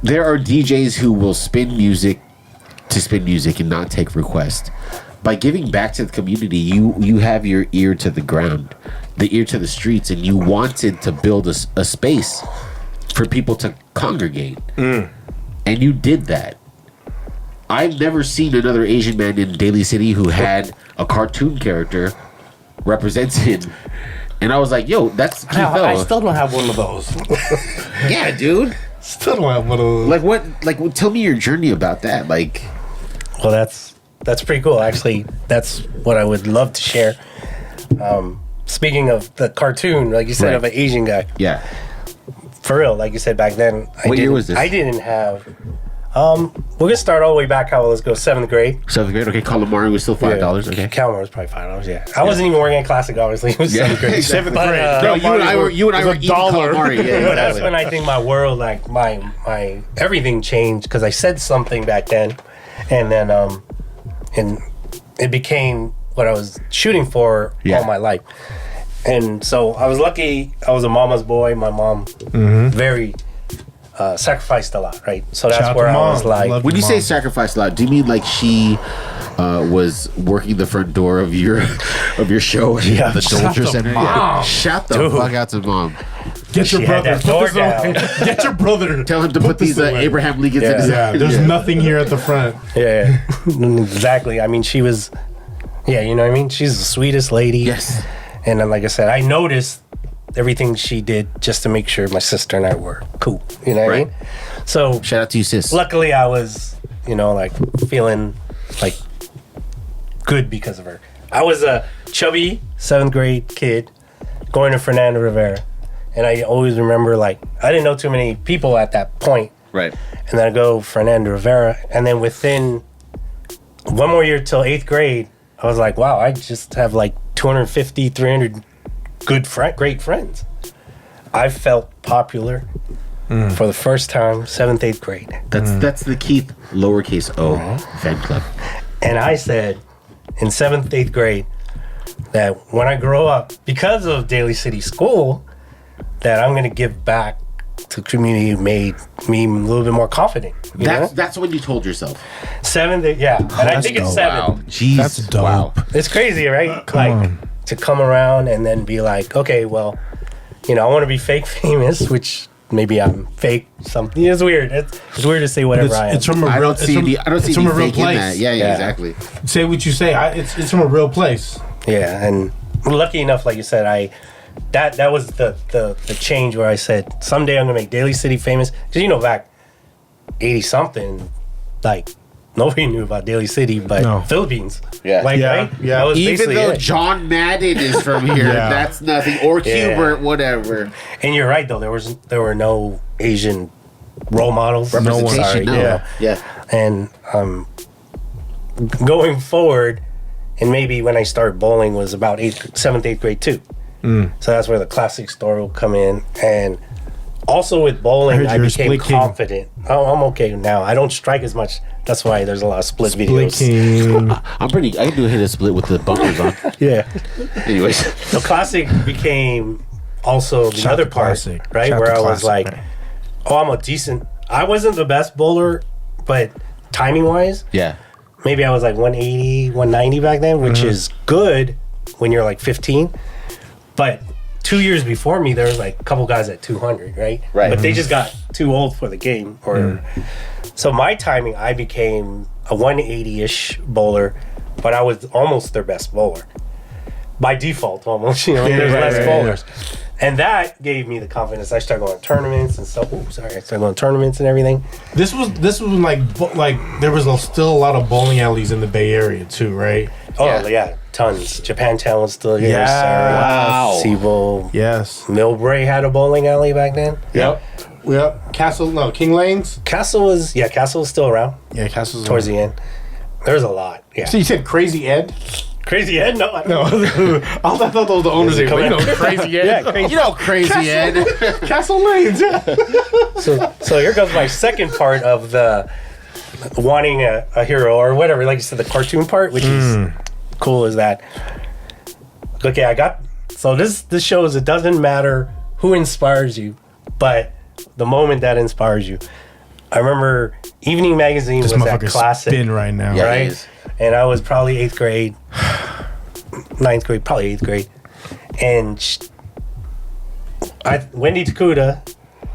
there are DJs who will spin music and not take requests. By giving back to the community, you have your ear to the ground, the ear to the streets, and you wanted to build a space for people to congregate, and you did that. I've never seen another Asian man in Daly City who had a cartoon character represented. And I was like, yo, that's cute. I still don't have one of those. Yeah, dude. Still don't have one of those. Like what? Like, tell me your journey about that. Like, well, that's pretty cool. Actually, that's what I would love to share. Speaking of the cartoon, like you said, of an Asian guy. Yeah. For real, like you said back then. What year was this? I didn't have. We're gonna start all the way back. Let's go 7th grade. 7th grade. Okay, calamari was still $5. Okay, calamari was probably $5. Yeah, I wasn't even working at Classic. Obviously, it was 7th grade. 7th grade. No, you and I were eating calamari. Yeah, but that's when I think my world, like my everything changed because I said something back then, and then and it became what I was shooting for all my life. And so I was lucky. I was a mama's boy. My mom very. Sacrificed a lot, right? So that's where I was like. When you say sacrificed a lot, do you mean like she was working the front door of your show at the Dolger Center? Yeah. Shout the fuck out to mom. Get your brother. Get your brother. Tell him to put these Abraham Lincolns in his hand. There's nothing here at the front. Yeah, exactly. I mean, she was. Yeah, you know what I mean. She's the sweetest lady. Yes. And then, like I said, I noticed everything she did just to make sure my sister and I were cool. You know what I mean? So shout out to you, sis. Luckily, I was, like feeling like good because of her. I was a chubby 7th grade kid going to Fernando Rivera, and I always remember like I didn't know too many people at that point. Right. And then I go Fernando Rivera, and then within one more year till 8th grade, I was like, wow, I just have like 250, 300 great friends. I felt popular for the first time, 7th, 8th grade. That's the Keith lowercase o fan club. And I said in 7th, 8th grade that when I grow up, because of Daly City School, that I'm going to give back to the community who made me a little bit more confident. That's what you told yourself. 7th, yeah. And I think it's 7. Wow. Jeez. That's dope. Wow. It's crazy, right? To come around and then be like, okay, well, I want to be fake famous, which maybe I'm fake something. It's weird. It's weird to say whatever I am. It's from a real, I don't see any fake in that. Yeah, exactly. Say what you say. It's from a real place. Yeah, and lucky enough, like you said, that was the change where I said someday I'm gonna make Daly City famous because back 80 something, like nobody knew about Daly City but Philippines. Yeah. Right? Yeah. Even though John Madden is from here, that's nothing. Or Hubert, whatever. And you're right though. There were no Asian role models. Representation. Yeah. And going forward, and maybe when I started bowling was about 7th, 8th grade too. So that's where the classic store will come in, and Also with bowling, I you're a became split king. confident. Oh, I'm okay now. I don't strike as much. That's why there's a lot of split videos. King. I can do a hit a split with the bumpers on. Yeah. Anyways. So classic became also the Shout other to part, classic. right? Shout where to I was classic, like, man. oh, I'm a decent. I wasn't the best bowler, but timing wise, Yeah. maybe I was like 180, 190 back then, which is good when you're like 15. But 2 years before me, there was like a couple guys at 200, right? Right. But they just got too old for the game. So my timing, I became a 180-ish bowler, but I was almost their best bowler. By default, almost. There's less bowlers. And that gave me the confidence. I started going to tournaments and stuff. I started going to tournaments and everything. This was when like there was still a lot of bowling alleys in the Bay Area too, right? Oh, yeah, tons. Japantown was still here. Yeah. Sarah, Wow. Siebel. Yes. Millbrae had a bowling alley back then. Yep. King Lanes. Castle was still around Yeah, Castle's towards the end. There's a lot. Yeah. So you said Crazy Ed? Crazy Ed? No. I don't No, I thought those were the owners. Like, Crazy Ed. Yeah, crazy. You know, Crazy Ed. Castle Lanes. Yeah. So here goes my second part of the wanting a hero or whatever, like you said, the cartoon part, which is cool. Is that okay? This shows it doesn't matter who inspires you, but the moment that inspires you. I remember Evening Magazine This was that motherfucker's classic, spin right now. Yeah. right? It is. And I was probably 8th grade, 9th grade, probably 8th grade, and Wendy Takuda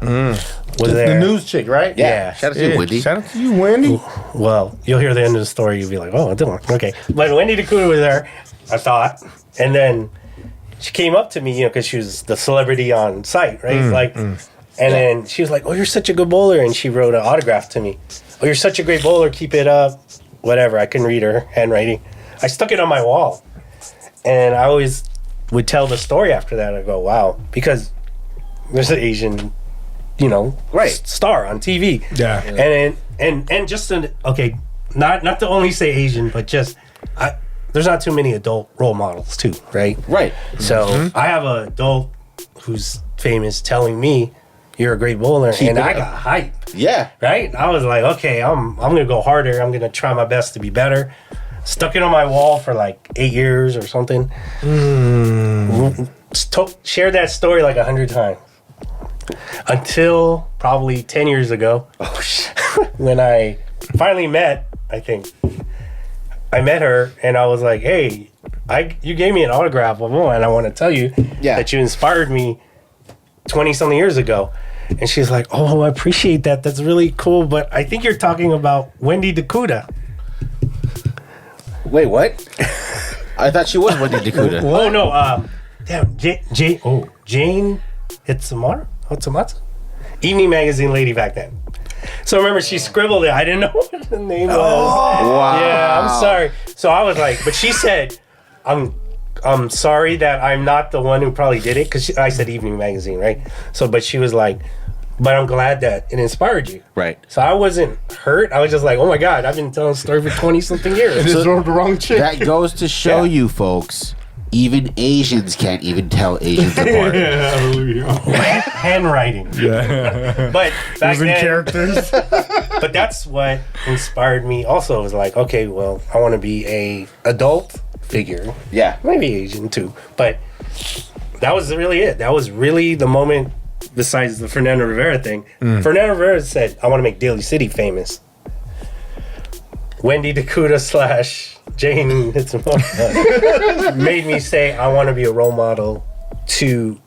was there. The news chick, right? Yeah. Shout out to you, Wendy. Shout out to you, Wendy. Well, you'll hear the end of the story. You'll be like, oh, I don't. Okay. But Wendy Takuda was there, I thought. And then she came up to me, because she was the celebrity on site, right? And then she was like, oh, you're such a good bowler. And she wrote an autograph to me. Oh, you're such a great bowler. Keep it up. Whatever. I couldn't read her handwriting. I stuck it on my wall. And I always would tell the story after that. I go, wow. Because there's an Asian, star on TV. Yeah. And just not to only say Asian, but just there's not too many adult role models too, right? Right. So I have an adult who's famous telling me you're a great bowler, and I got hype. Yeah. Right? I was like, okay, I'm gonna go harder. I'm gonna try my best to be better. Stuck it on my wall for like 8 years or something. Shared that story like 100 times. Until probably 10 years ago, when I finally met, I met her and I was like, hey, you gave me an autograph, and I want to tell you that you inspired me 20-something years ago. And she's like, oh, I appreciate that. That's really cool. But I think you're talking about Wendy Takuda. Wait, what? I thought she was Wendy Takuda. Oh, no. Jane Hitsumatsu? Evening Magazine lady back then. So remember, she scribbled it. I didn't know what the name was. Wow. Yeah, I'm sorry. So I was like, but she said, I'm sorry that I'm not the one who probably did it. Because I said Evening Magazine, right? So, but she was like, but I'm glad that it inspired you. Right. So I wasn't hurt. I was just like, oh my God, I've been telling a story for 20-something years. And it's the wrong chick. That goes to show you, folks, even Asians can't even tell Asians apart. Handwriting. Yeah. But back Using then, characters. but that's what inspired me also. It was like, okay, well, I want to be a adult figure. Yeah. Maybe Asian too. But that was really it. That was really the moment, besides the Fernando Rivera thing. Fernando Rivera said, I want to make Daly City famous. Wendy Takuda / Jane Hitsumatsu made me say, I want to be a role model to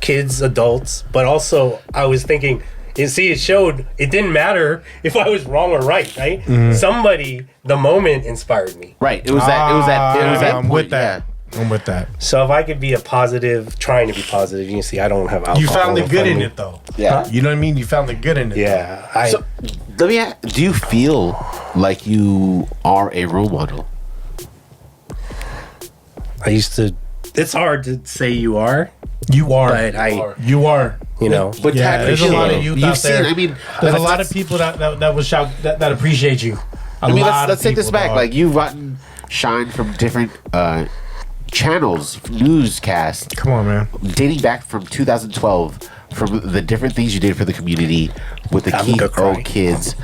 kids, adults, but also I was thinking, it showed it didn't matter if I was wrong or right? Somebody, the moment inspired me. Right. It was that I'm point, with that. I'm with that. So if I could be trying to be positive, you can see I don't have alcohol. You found the good in me. it, though. Yeah. You know what I mean? You found the good in it. Yeah. So, let me ask, do you feel like you are a role model? It's hard to say you are. You are. But you are. You know. But Yeah, there's a lot of youth out there. I mean, There's a lot of people that will shout that appreciate you. Let's take this back. Dog. Like, you've gotten shine from different channels, newscasts. Come on, man. Dating back from 2012 from the different things you did for the community with the Keto Kids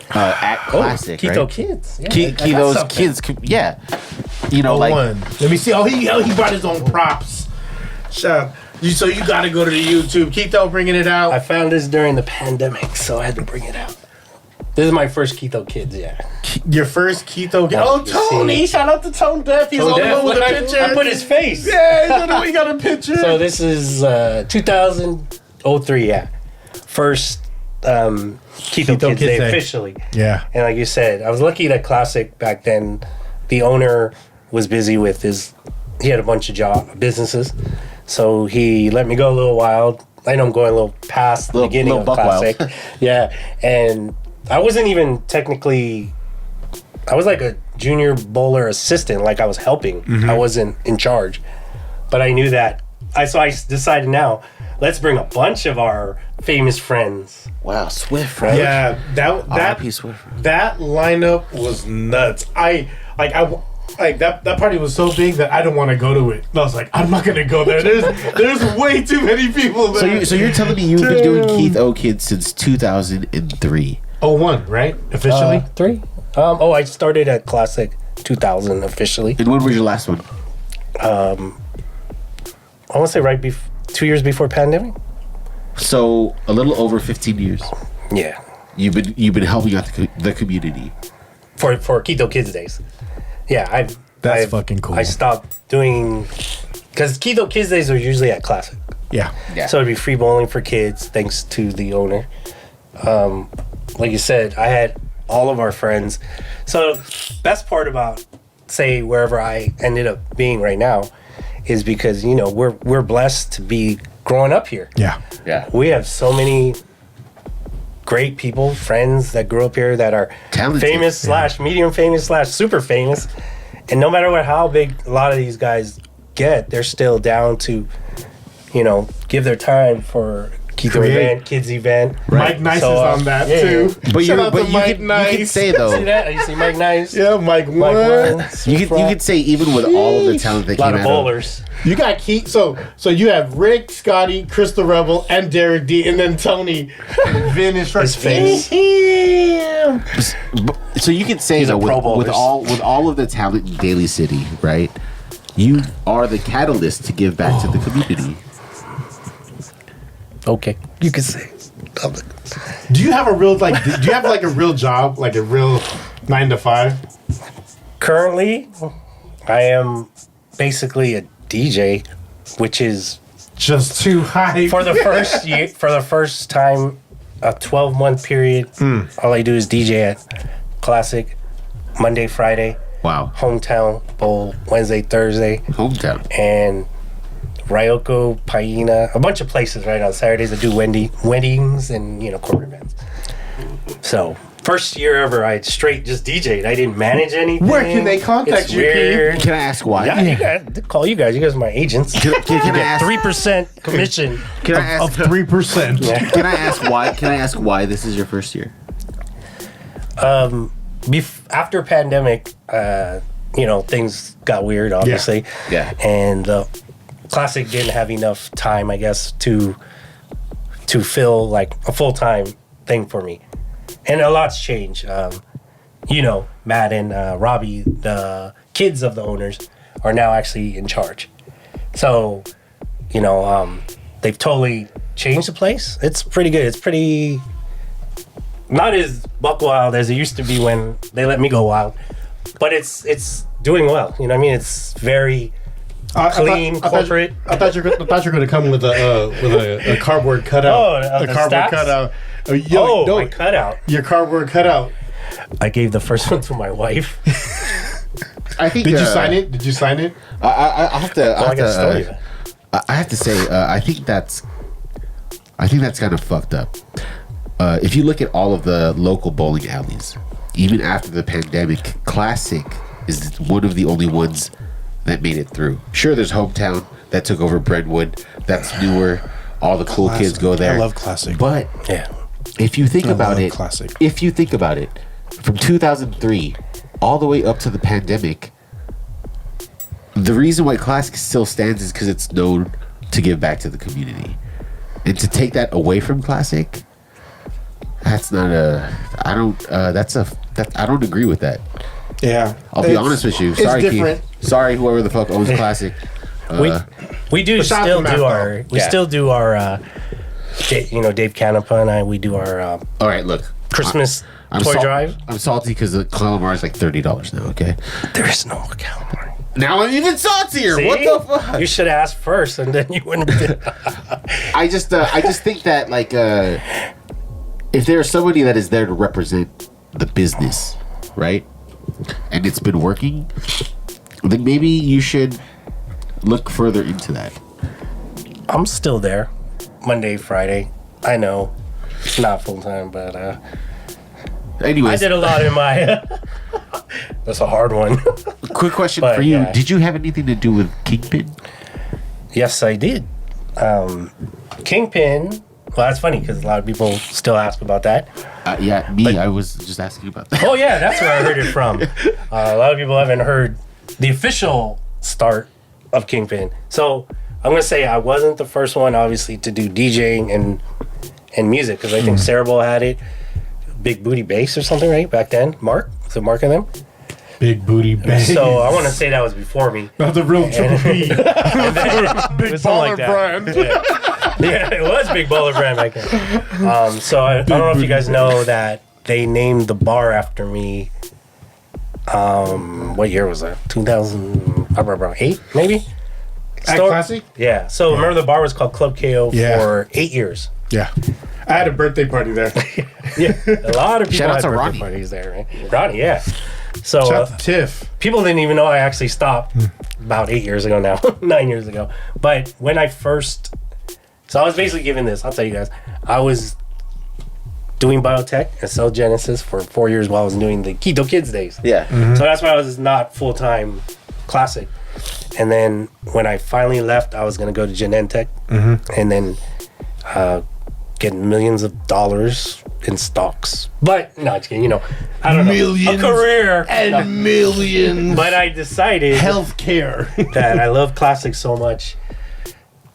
at Classic, Keto right? Kids. Yeah, Keto's Kids, yeah. You know, like... Let me see. He brought his own props. So you got to go to the YouTube. Keto bringing it out. I found this during the pandemic, so I had to bring it out. This is my first Keto Kids, yeah. Your first Keto Kids? Oh, Tony! Shout out to Tone Deaf. He's on the one with the picture. I put his face. Yeah, he got a picture. So this is 2003, yeah. First Keto Kids Day officially. Yeah. And like you said, I was lucky that Classic back then, the owner was busy with he had a bunch of businesses. So he let me go a little wild. I know I'm going a little past the beginning of Classic. Yeah. And I wasn't even technically, I was like a junior bowler assistant, like I was helping. I wasn't in charge. But I knew that. So I decided now, let's bring a bunch of our famous friends. Wow, Swift, right? Yeah, that lineup was nuts. That party was so big that I didn't want to go to it. I was like, I'm not gonna go there. There's way too many people there. So you're telling me you've been doing Keto Kids since 2003? 01, right? Officially? 3? I started at Classic 2000 officially. And when was your last one? I want to say 2 years before pandemic. So a little over 15 years. Yeah. You've been helping out the community for Keto Kids Days. Yeah, that's fucking cool. I stopped doing because Keto Kids Days are usually at Classic. Yeah. So it'd be free bowling for kids, thanks to the owner. Like you said, I had all of our friends. So best part about say wherever I ended up being right now is because we're blessed to be growing up here. Yeah. We have so many great people, friends that grew up here that are talented, famous / medium famous / super famous, and no matter how big a lot of these guys get, they're still down to give their time for Keto event, kids event. Right. Mike Nice is on that too. But you can say though. See that? You see Mike Nice? Yeah, Mike One. You could say even with all of the talent that came out, a lot of bowlers. You got so you have Rick, Scotty, Crystal Rebel, and Derek D, and then Tony and Vin is his face. So you could say though with all of the talent in Daly City, right? You are the catalyst to give back to the community. Okay, you can say. Do you have a real do you have like a real job, like a real 9 to 5? Currently, I am basically a DJ, which is just too high for the first year. For the first time, a 12-month period. All I do is DJ at Classic, Monday, Friday. Wow. Hometown Bowl, Wednesday, Thursday. Hometown. And Ryoko, Paina, a bunch of places right on Saturdays that do weddings and corporate events. So first year ever, I straight just DJ'd. I didn't manage anything. Where can they contact you? Weird. Can I ask why? Yeah, you guys, call you guys. You guys are my agents. Can I ask 3% commission? Can I ask 3%? Yeah. Can I ask why? Can I ask why this is your first year? After pandemic, things got weird. Obviously, yeah. And Classic didn't have enough time, I guess, to fill like a full-time thing for me. And a lot's changed. Matt and Robbie, the kids of the owners, are now actually in charge. So, they've totally changed the place. It's pretty good. It's pretty not as buck wild as it used to be when they let me go wild, but it's doing well. You know what I mean? It's very clean, corporate. I thought you were going to come with a cardboard cutout. Oh, a cardboard cutout. My cutout. Your cardboard cutout. I gave the first one to my wife. I think. Did you sign it? Did you sign it? I have to. I have to say, I think that's kind of fucked up. If you look at all of the local bowling alleys, even after the pandemic, Classic is one of the only ones that made it through. Sure, there's Hometown that took over Brentwood. That's newer. All the cool kids go there. I love Classic. But if you think about it, Classic. If you think about it, from 2003 all the way up to the pandemic, the reason why Classic still stands is because it's known to give back to the community. And to take that away from classic, that's not a. I don't agree with that. Yeah, I'll be honest with you. Sorry, different. Keith. Sorry, whoever the fuck owns classic. We do still do our. We still do our. Dave Canepa and I. We do our. All right, look. Christmas toy drive. I'm salty because the calamari is like $30 now. Okay. There is no calamari. Now I'm even saltier. See? What the fuck? You should ask first, and then you wouldn't. I just think that like if there's somebody that is there to represent the business, right, and it's been working, then maybe you should look further into that. I'm still there, Monday, Friday. I know it's not full time, but anyways, I did a lot in my. That's a hard one. Quick question for you: Did you have anything to do with Kingpin? Yes, I did. Kingpin. Well, that's funny because a lot of people still ask about that. Yeah, me. I was just asking about that. Oh yeah, that's where I heard it from. A lot of people haven't heard the official start of Kingpin. So I'm gonna say I wasn't the first one, obviously, to do DJing and music because I think Cerebral had it. Big Booty Bass or something, right? Back then, Mark. Was it Mark and them? Big Booty Bass. So I want to say that was before me. Not the real Triple B. Big Baller brand. Yeah, it was Big Baller brand back then. So I don't know if you guys know that they named the bar after me. What year was that? 2008, maybe? At Classic? Yeah. So remember the bar was called Club KO for 8 years. Yeah. I had a birthday party there. Yeah. A lot of people Shout out had to birthday Ronnie. parties there, right? Ronnie, yeah. So Shout out to Tiff. people didn't even know I actually stopped about 8 years ago now, 9 years ago. But when I first, so I was basically given this, I'll tell you guys, I was doing biotech at Cell Genesis for 4 years while I was doing the Keto Kids days. Yeah. So that's why I was not full-time classic. And then when I finally left, I was going to go to Genentech and then get millions of dollars in stocks. But, no, just kidding, I don't know. A career. And millions. But I decided Healthcare. that I love classics so much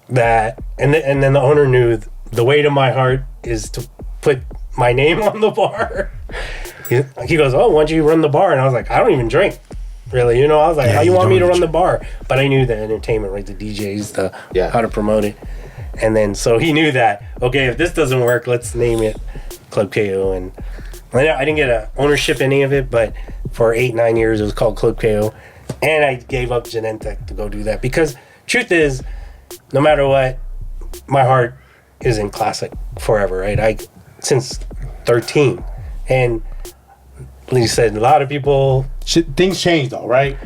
that, and then the owner knew the way to my heart is to put my name on the bar. He goes, oh, why don't you run the bar? And I was like, I don't even drink. Really, I was like, how you want me to run the bar? But I knew the entertainment, right? The DJs, how to promote it. And then, so he knew that, okay, if this doesn't work, let's name it Club KO. And I didn't get ownership in any of it, but for 8-9 years, it was called Club KO. And I gave up Genentech to go do that. Because truth is, no matter what, my heart is in classic forever, right? Since 13. And like you said, a lot of people... Things change, though, right?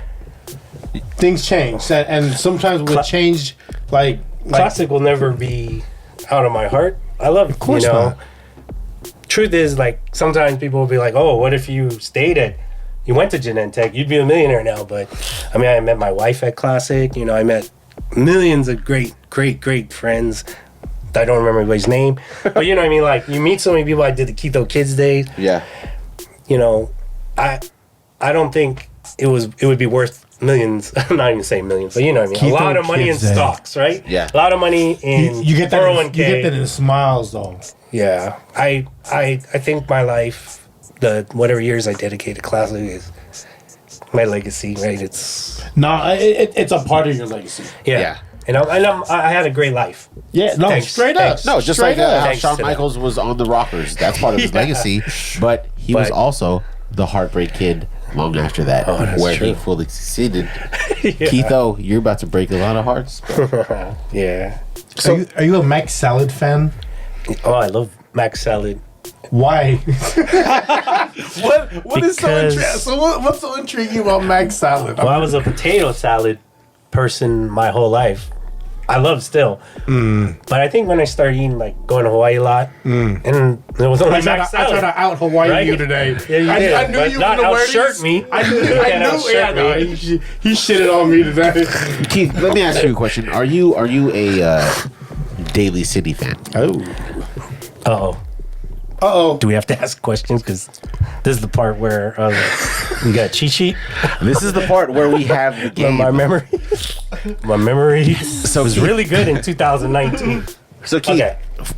Things change. And sometimes with change, like... Classic will never be out of my heart. I love it. Of course not. Truth is, like, sometimes people will be like, oh, what if you you went to Genentech, you'd be a millionaire now. But, I mean, I met my wife at Classic. I met millions of great friends. I don't remember everybody's name. But, you know what I mean? Like, you meet so many people. I did the Keto Kids Days. Yeah. I don't think it would be worth millions. I'm not even saying millions, but you know what I mean. A lot of money in stocks, right? Yeah. A lot of money in you get that 401k. You get that in smiles, though. Yeah. I think my life, the whatever years I dedicated to classic is my legacy, right? It's a part of your legacy. Yeah. And I had a great life. Yeah, no, straight up. No, just straight like how Thanks Shawn to Michaels was on the Rockers. That's part of his legacy. But he was also the Heartbreak Kid long after that, where he fully succeeded. Keitho, you're about to break a lot of hearts. Yeah. So, are you a Mac Salad fan? Oh, I love Mac Salad. Why? What is so interesting? So what's so intriguing about Mac Salad? Well, I was a potato salad person my whole life. I love still. But I think when I started eating, like, going to Hawaii a lot, and there was only Mac Salad. I tried to out Hawaii you today. Yeah, you did. I knew but you not were going outshirt to me. I knew. He shitted on me today. Keith, let me ask you a question. Are you a Daly City fan? Uh-oh. Do we have to ask questions? Because this is the part where we got cheat sheet. This is the part where we have the game. My memory was really good in 2019. So, Keith,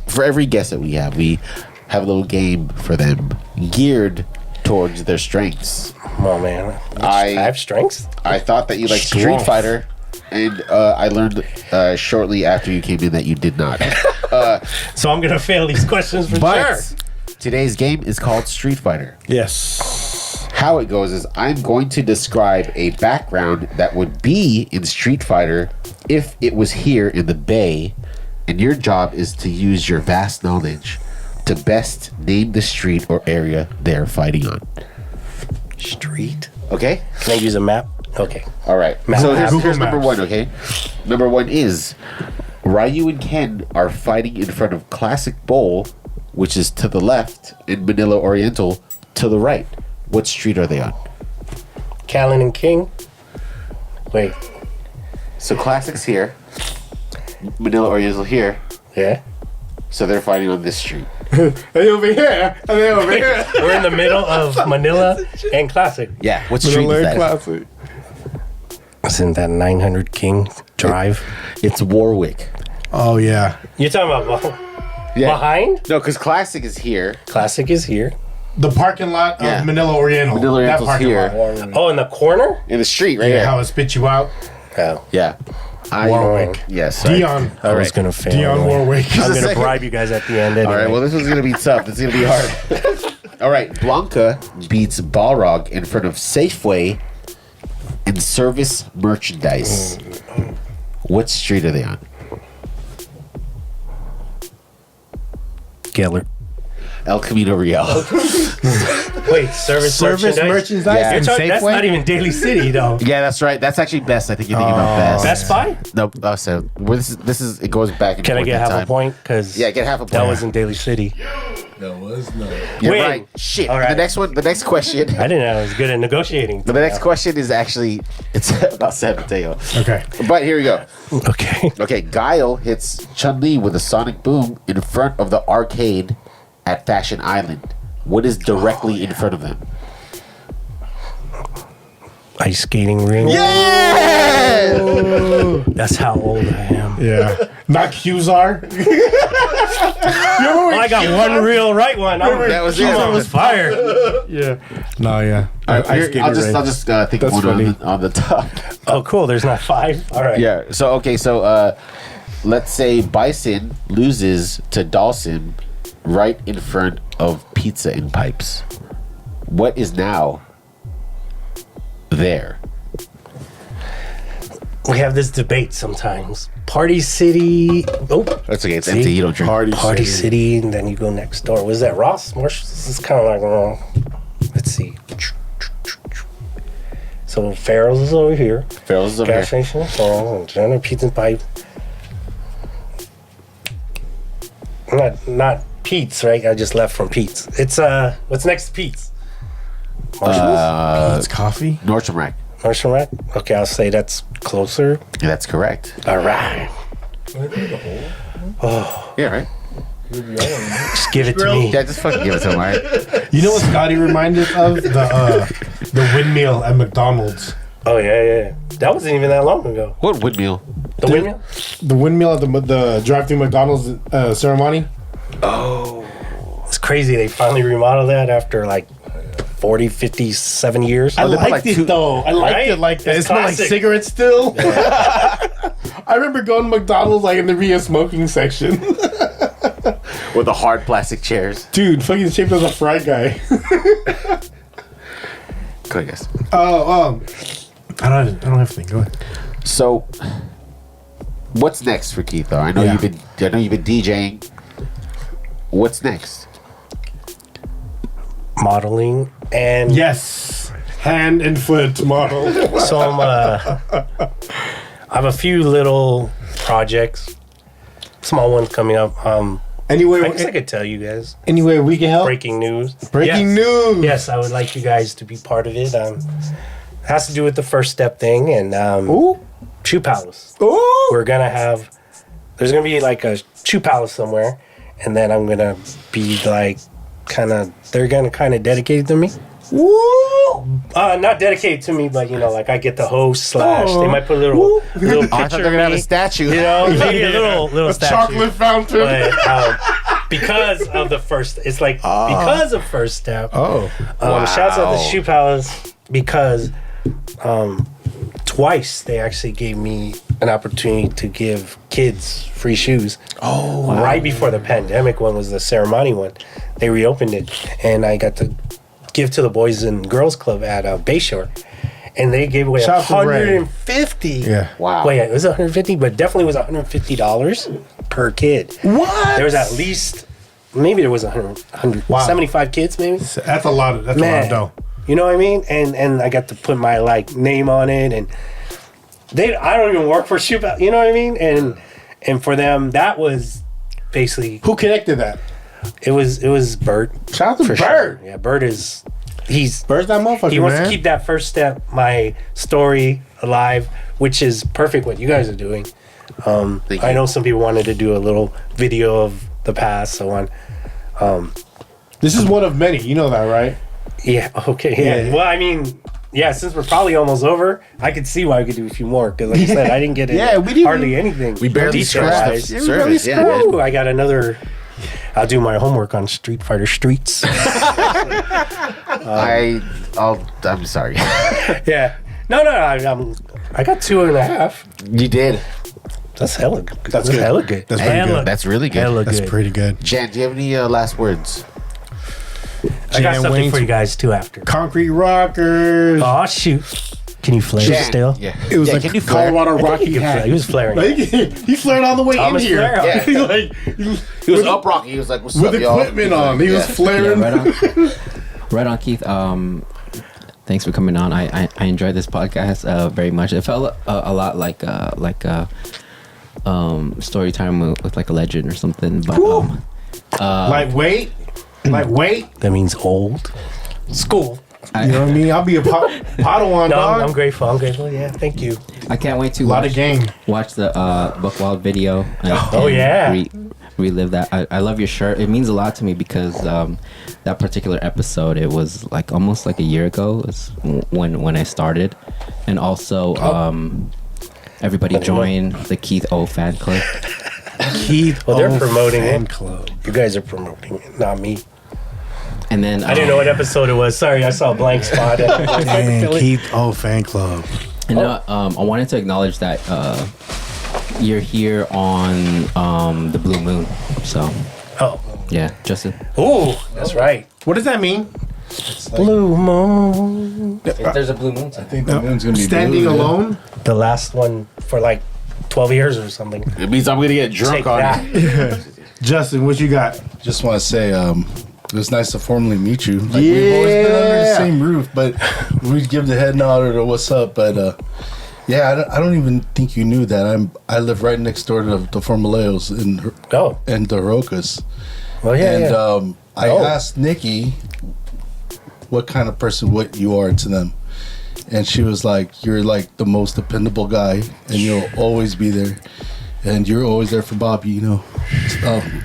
for every guest that we have a little game for them geared towards their strengths. Oh, man. I have strengths? I thought that you liked Street Fighter, and I learned shortly after you came in that you did not. So I'm going to fail these questions for sure. Today's game is called Street Fighter. Yes. How it goes is I'm going to describe a background that would be in Street Fighter if it was here in the Bay, and your job is to use your vast knowledge to best name the street or area they're fighting on. Street? Okay? Can I use a map? Okay. All right. Map. So Google here's number Maps. 1, okay? Number 1 is Ryu and Ken are fighting in front of Classic Bowl, which is to the left, and Manila Oriental to the right. What street are they on? Callan and King? Wait. So Classic's here, Manila Oriental here, Yeah. so they're fighting on this street. They over here. And they over here. We're in the middle of Manila and Classic. Yeah, what street is that? Classic. Isn't that 900 King Drive? It's Warwick. Oh, yeah. You're talking about Yeah. behind? No, because Classic is here. Classic is here. The parking lot of Yeah. Manila Oriental. Manila That Oriental's parking here. lot. Oh, in the corner? In the street, right Yeah, here. how it spit you out. Oh. Yeah. Warwick. Yes. Dion. I was going to fail. Dion anyway. Warwick. I'm going to second. bribe you guys at the end anyway. All right, well, this one's going to be tough. It's going to be hard. All right, Blanca beats Balrog in front of Safeway and Service Merchandise. What street are they on? Geller. El Camino Real. Wait, service merchandise? Yeah. You're And talking, that's Safeway? not even Daly City, though. Yeah, that's right. That's actually best. I think you're thinking about best. Best Buy? No, so well, this is it goes back and Can I forth get in half time. a point? Because Yeah, get half a point. that was in Daly City. That was no. You're Win. right. Shit. All right. The next question. I didn't know I was good at negotiating. The next question is actually it's about San Mateo. Okay. But here we go. Okay. Okay, Guile hits Chun-Li with a sonic boom in front of the arcade at Fashion Island. What is directly in front of them? Ice skating ring. Yeah! That's how old I am. Yeah. Not Qzar. Oh, I got one real right one. That was it. I was fired. Yeah. No, yeah. I'll just think That's of one funny. on the top. Oh, cool. There's not 5. All right. Yeah. So let's say Bison loses to Dawson right in front of Pizza and Pipes. What is now there? We have this debate sometimes. Party City. Oh, That's okay. It's See? empty. You don't drink. Party City, and then you go next door. Was that Ross? This is kind of like wrong. Let's see. So Farrell's is over here. Farrell's is over Gas here. station. Oh, General Pizza and Pipe. Not Pete's, right? I just left from Pete's. It's what's next to Pete's? Marshall's? It's coffee. Nordstrom Rack. Marshall Rack? Okay, I'll say that's closer. Yeah, that's correct. All right. Yeah, right. Just give it to me. Yeah, just fucking give it to him, all right? You know what Scotty reminded of? The windmill at McDonald's. Oh, yeah. That wasn't even that long ago. What windmill? The windmill? The windmill at the drive-through McDonald's ceremony. Oh. It's crazy. They finally remodeled that after like 40, 50, 7 years. I they put liked like it two- though. I liked Right? it like that. It's It smelled like classic. cigarettes still. I remember going to McDonald's like in the Ria smoking section. With the hard plastic chairs. Dude, fucking shaped as a fry guy. Go ahead, guys. I don't have anything. Go ahead. So, what's next for Keith? Though I know Yeah. you've been DJing. What's next? Modeling. And Yes, hand and foot model. so I have a few little projects, small ones coming up. I Anyway, guess I could tell you guys. anyway, we can help. Breaking news. Breaking Yes. news. Yes, I would like you guys to be part of it. Has to do with the first step thing and Ooh. Shoe Palace. Ooh. We're gonna have. There's gonna be like a Shoe Palace somewhere, and then I'm gonna be like, they're gonna kind of dedicate it to me. Woo! Not dedicated to me, but like I get the host / they might put a little I thought picture they're of gonna have me, a statue. maybe a little statue. Chocolate fountain. But, because of the first, it's like because of First Step. Oh, Shouts out to Shoe Palace because twice they actually gave me an opportunity to give kids free shoes. Oh, right before the pandemic one was the ceremony one. They reopened it, and I got to give to the Boys and Girls Club at Bayshore. And they gave away Shout out to Ray. 150. Yeah. Wow. Wait, it was 150, but definitely was $150 per kid. What? There was at least, maybe there was 175 kids, maybe. That's a lot of dough. You know what I mean? And I got to put my name on it, and I don't even work for Shoe Palace, you know what I mean? And for them, that was basically Who connected that? it was Bert. Shout out to For Bert. sure. Yeah, Bert's that motherfucker. He wants to keep that First Step, my story, alive, which is perfect what you guys are doing. I know some people wanted to do a little video of the past, so on. This is one of many. You know that, right? Yeah. Okay. Yeah. Well, I mean, since we're probably almost over, I could see why we could do a few more. Because, like I said, I didn't get hardly anything. We barely scratched the surface. Ooh, I got another. I'll do my homework on Street Fighter Streets. I'm sorry. Yeah. No. I got 2.5. You did. That's hella good. That's good. Hella good. That's pretty good. That's really good. Hella That's good. pretty good. Jan, do you have any last words? I got Jan something Wayne's for you guys too after. Concrete Rockers. Oh shoot! Can you flare Jan, still? Yeah. It was Yeah, like can you flare? Colorado I think Rocky he could flare. hat. He was flaring. Like, he flared all the way in Thomas here. Flare. Yeah. He like He was up rocky. He was like, "What's with up, y'all?" equipment on. He was flaring. Right on, Keith. Thanks for coming on. I enjoyed this podcast very much. It felt a lot like story time with like a legend or something. But Lightweight. That means old. School. You know what I mean? I'll be a Padawan, No, dog. I'm grateful. Yeah, thank you. I can't wait to A lot of game. watch the Buckwild video. And relive that. I love your shirt. It means a lot to me because that particular episode, it was like almost like a year ago is when I started, and also everybody joined the Keith O fan club. Keith. Well, they're promoting fan it. club. You guys are promoting it, not me. And then I didn't know what episode it was. Sorry, I saw a blank spot. Dang, Keith O fan club. And I wanted to acknowledge that you're here on the Blue Moon. So Oh, yeah, Justin. ooh, that's right. What does that mean? Blue Moon. There's a Blue Moon. I think the moon's gonna be Standing blue, yeah. alone. The last one for like 12 years or something. It means I'm gonna get drunk Take on that. it. Justin, what you got? Just want to say, it was nice to formally meet you. Like, we've always been under the same roof, but we'd give the head nod or the what's up. But I don't even think you knew that I live right next door to the Formaleos and the Rocas. Well, yeah. And I asked Nikki what kind of person what you are to them, and she was like, "You're like the most dependable guy, and you'll always be there, and you're always there for Bobby." You know,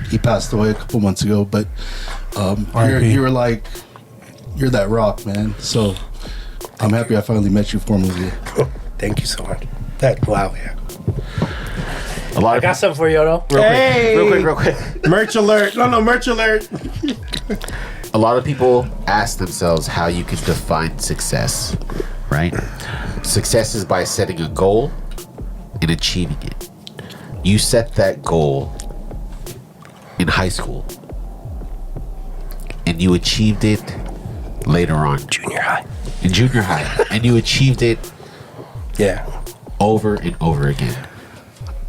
he passed away a couple months ago, but you're like you're that rock, man. So I'm happy I finally met you formally. Thank you so much. Wow, yeah. I got something for you, though. Real quick. Merch alert. No, merch alert. A lot of people ask themselves how you can define success, right? Success is by setting a goal and achieving it. You set that goal in high school and you achieved it later on. In junior high. And you achieved it over and over again.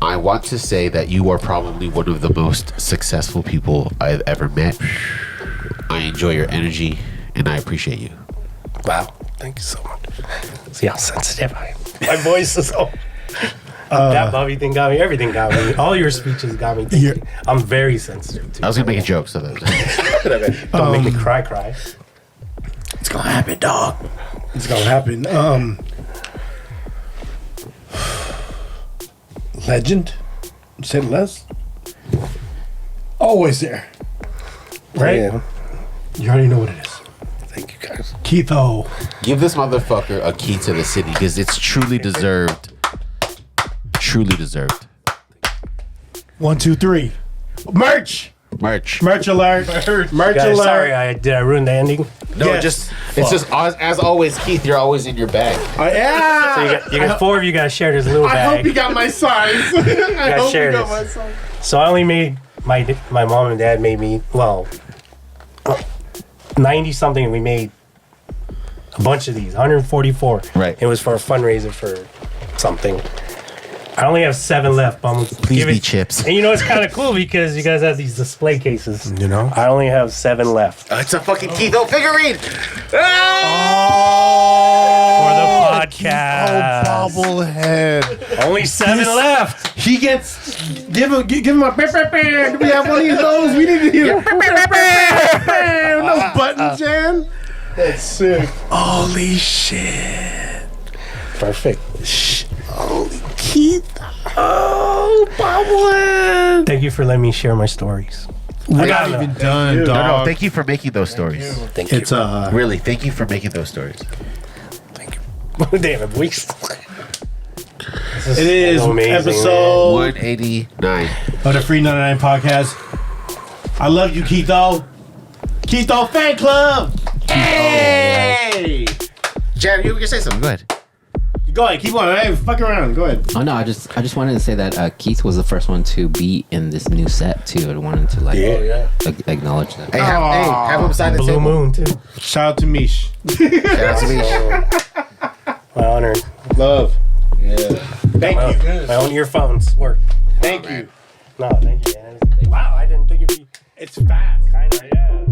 I want to say that you are probably one of the most successful people I've ever met. I enjoy your energy and I appreciate you. Wow. Thank you so much. See how sensitive I am. My voice is so... that Bobby thing got me. Everything got me. All your speeches got me thinking. I'm very sensitive too. I was going to make a joke, so that Don't make me cry. It's gonna happen, dog. It's gonna happen. Legend. Said less. Always there. Right? Yeah. You already know what it is. Thank you, guys. Keitho. Give this motherfucker a key to the city because it's truly deserved. Truly deserved. 1, 2, 3. Merch. Merch. Merch alert. Merch Guys, alert. sorry, did I ruin the ending? No, Yes. it's just as always, Keith. You're always in your bag. Yeah. So you got 4 of you guys share this little I bag. hope you got my size. I hope share you got this. my size. So I only made my mom and dad made me 90 something, and we made a bunch of these, 144. Right. It was for a fundraiser for something. I only have 7 left, but I'm gonna Please give be it. chips. And you know it's kind of cool because you guys have these display cases. You know? I only have 7 left It's a fucking Keitho figurine. for the podcast. Bobblehead. Only 7 left. He gets give him a. Do we have one of those? We need to hear those buttons, Jan. That's sick. Holy shit. Perfect. Holy Keith. Oh, bobblehead. Thank you for letting me share my stories. We're not even done, dog. No, thank you for making those stories. Thank you. It's Really, thank you for making those stories. Thank you. Damn it, weeks. it is amazing, episode 189. of the FREE99 podcast. I love you, Keitho. Keitho fan club. Hey. Jan, you can say something. Go ahead. Go ahead, keep on. I ain't fucking around. Go ahead. Oh no, I just wanted to say that Keith was the first one to be in this new set too. I wanted to acknowledge that. Hey, have him sign the Blue table. Moon, too. Shout out to Mish. Shout out to me. My honor. Love. Yeah. Thank you. My own earphones work. Thank you. No, thank you, man. Wow, I didn't think it'd be. It's fast. Kinda, yeah.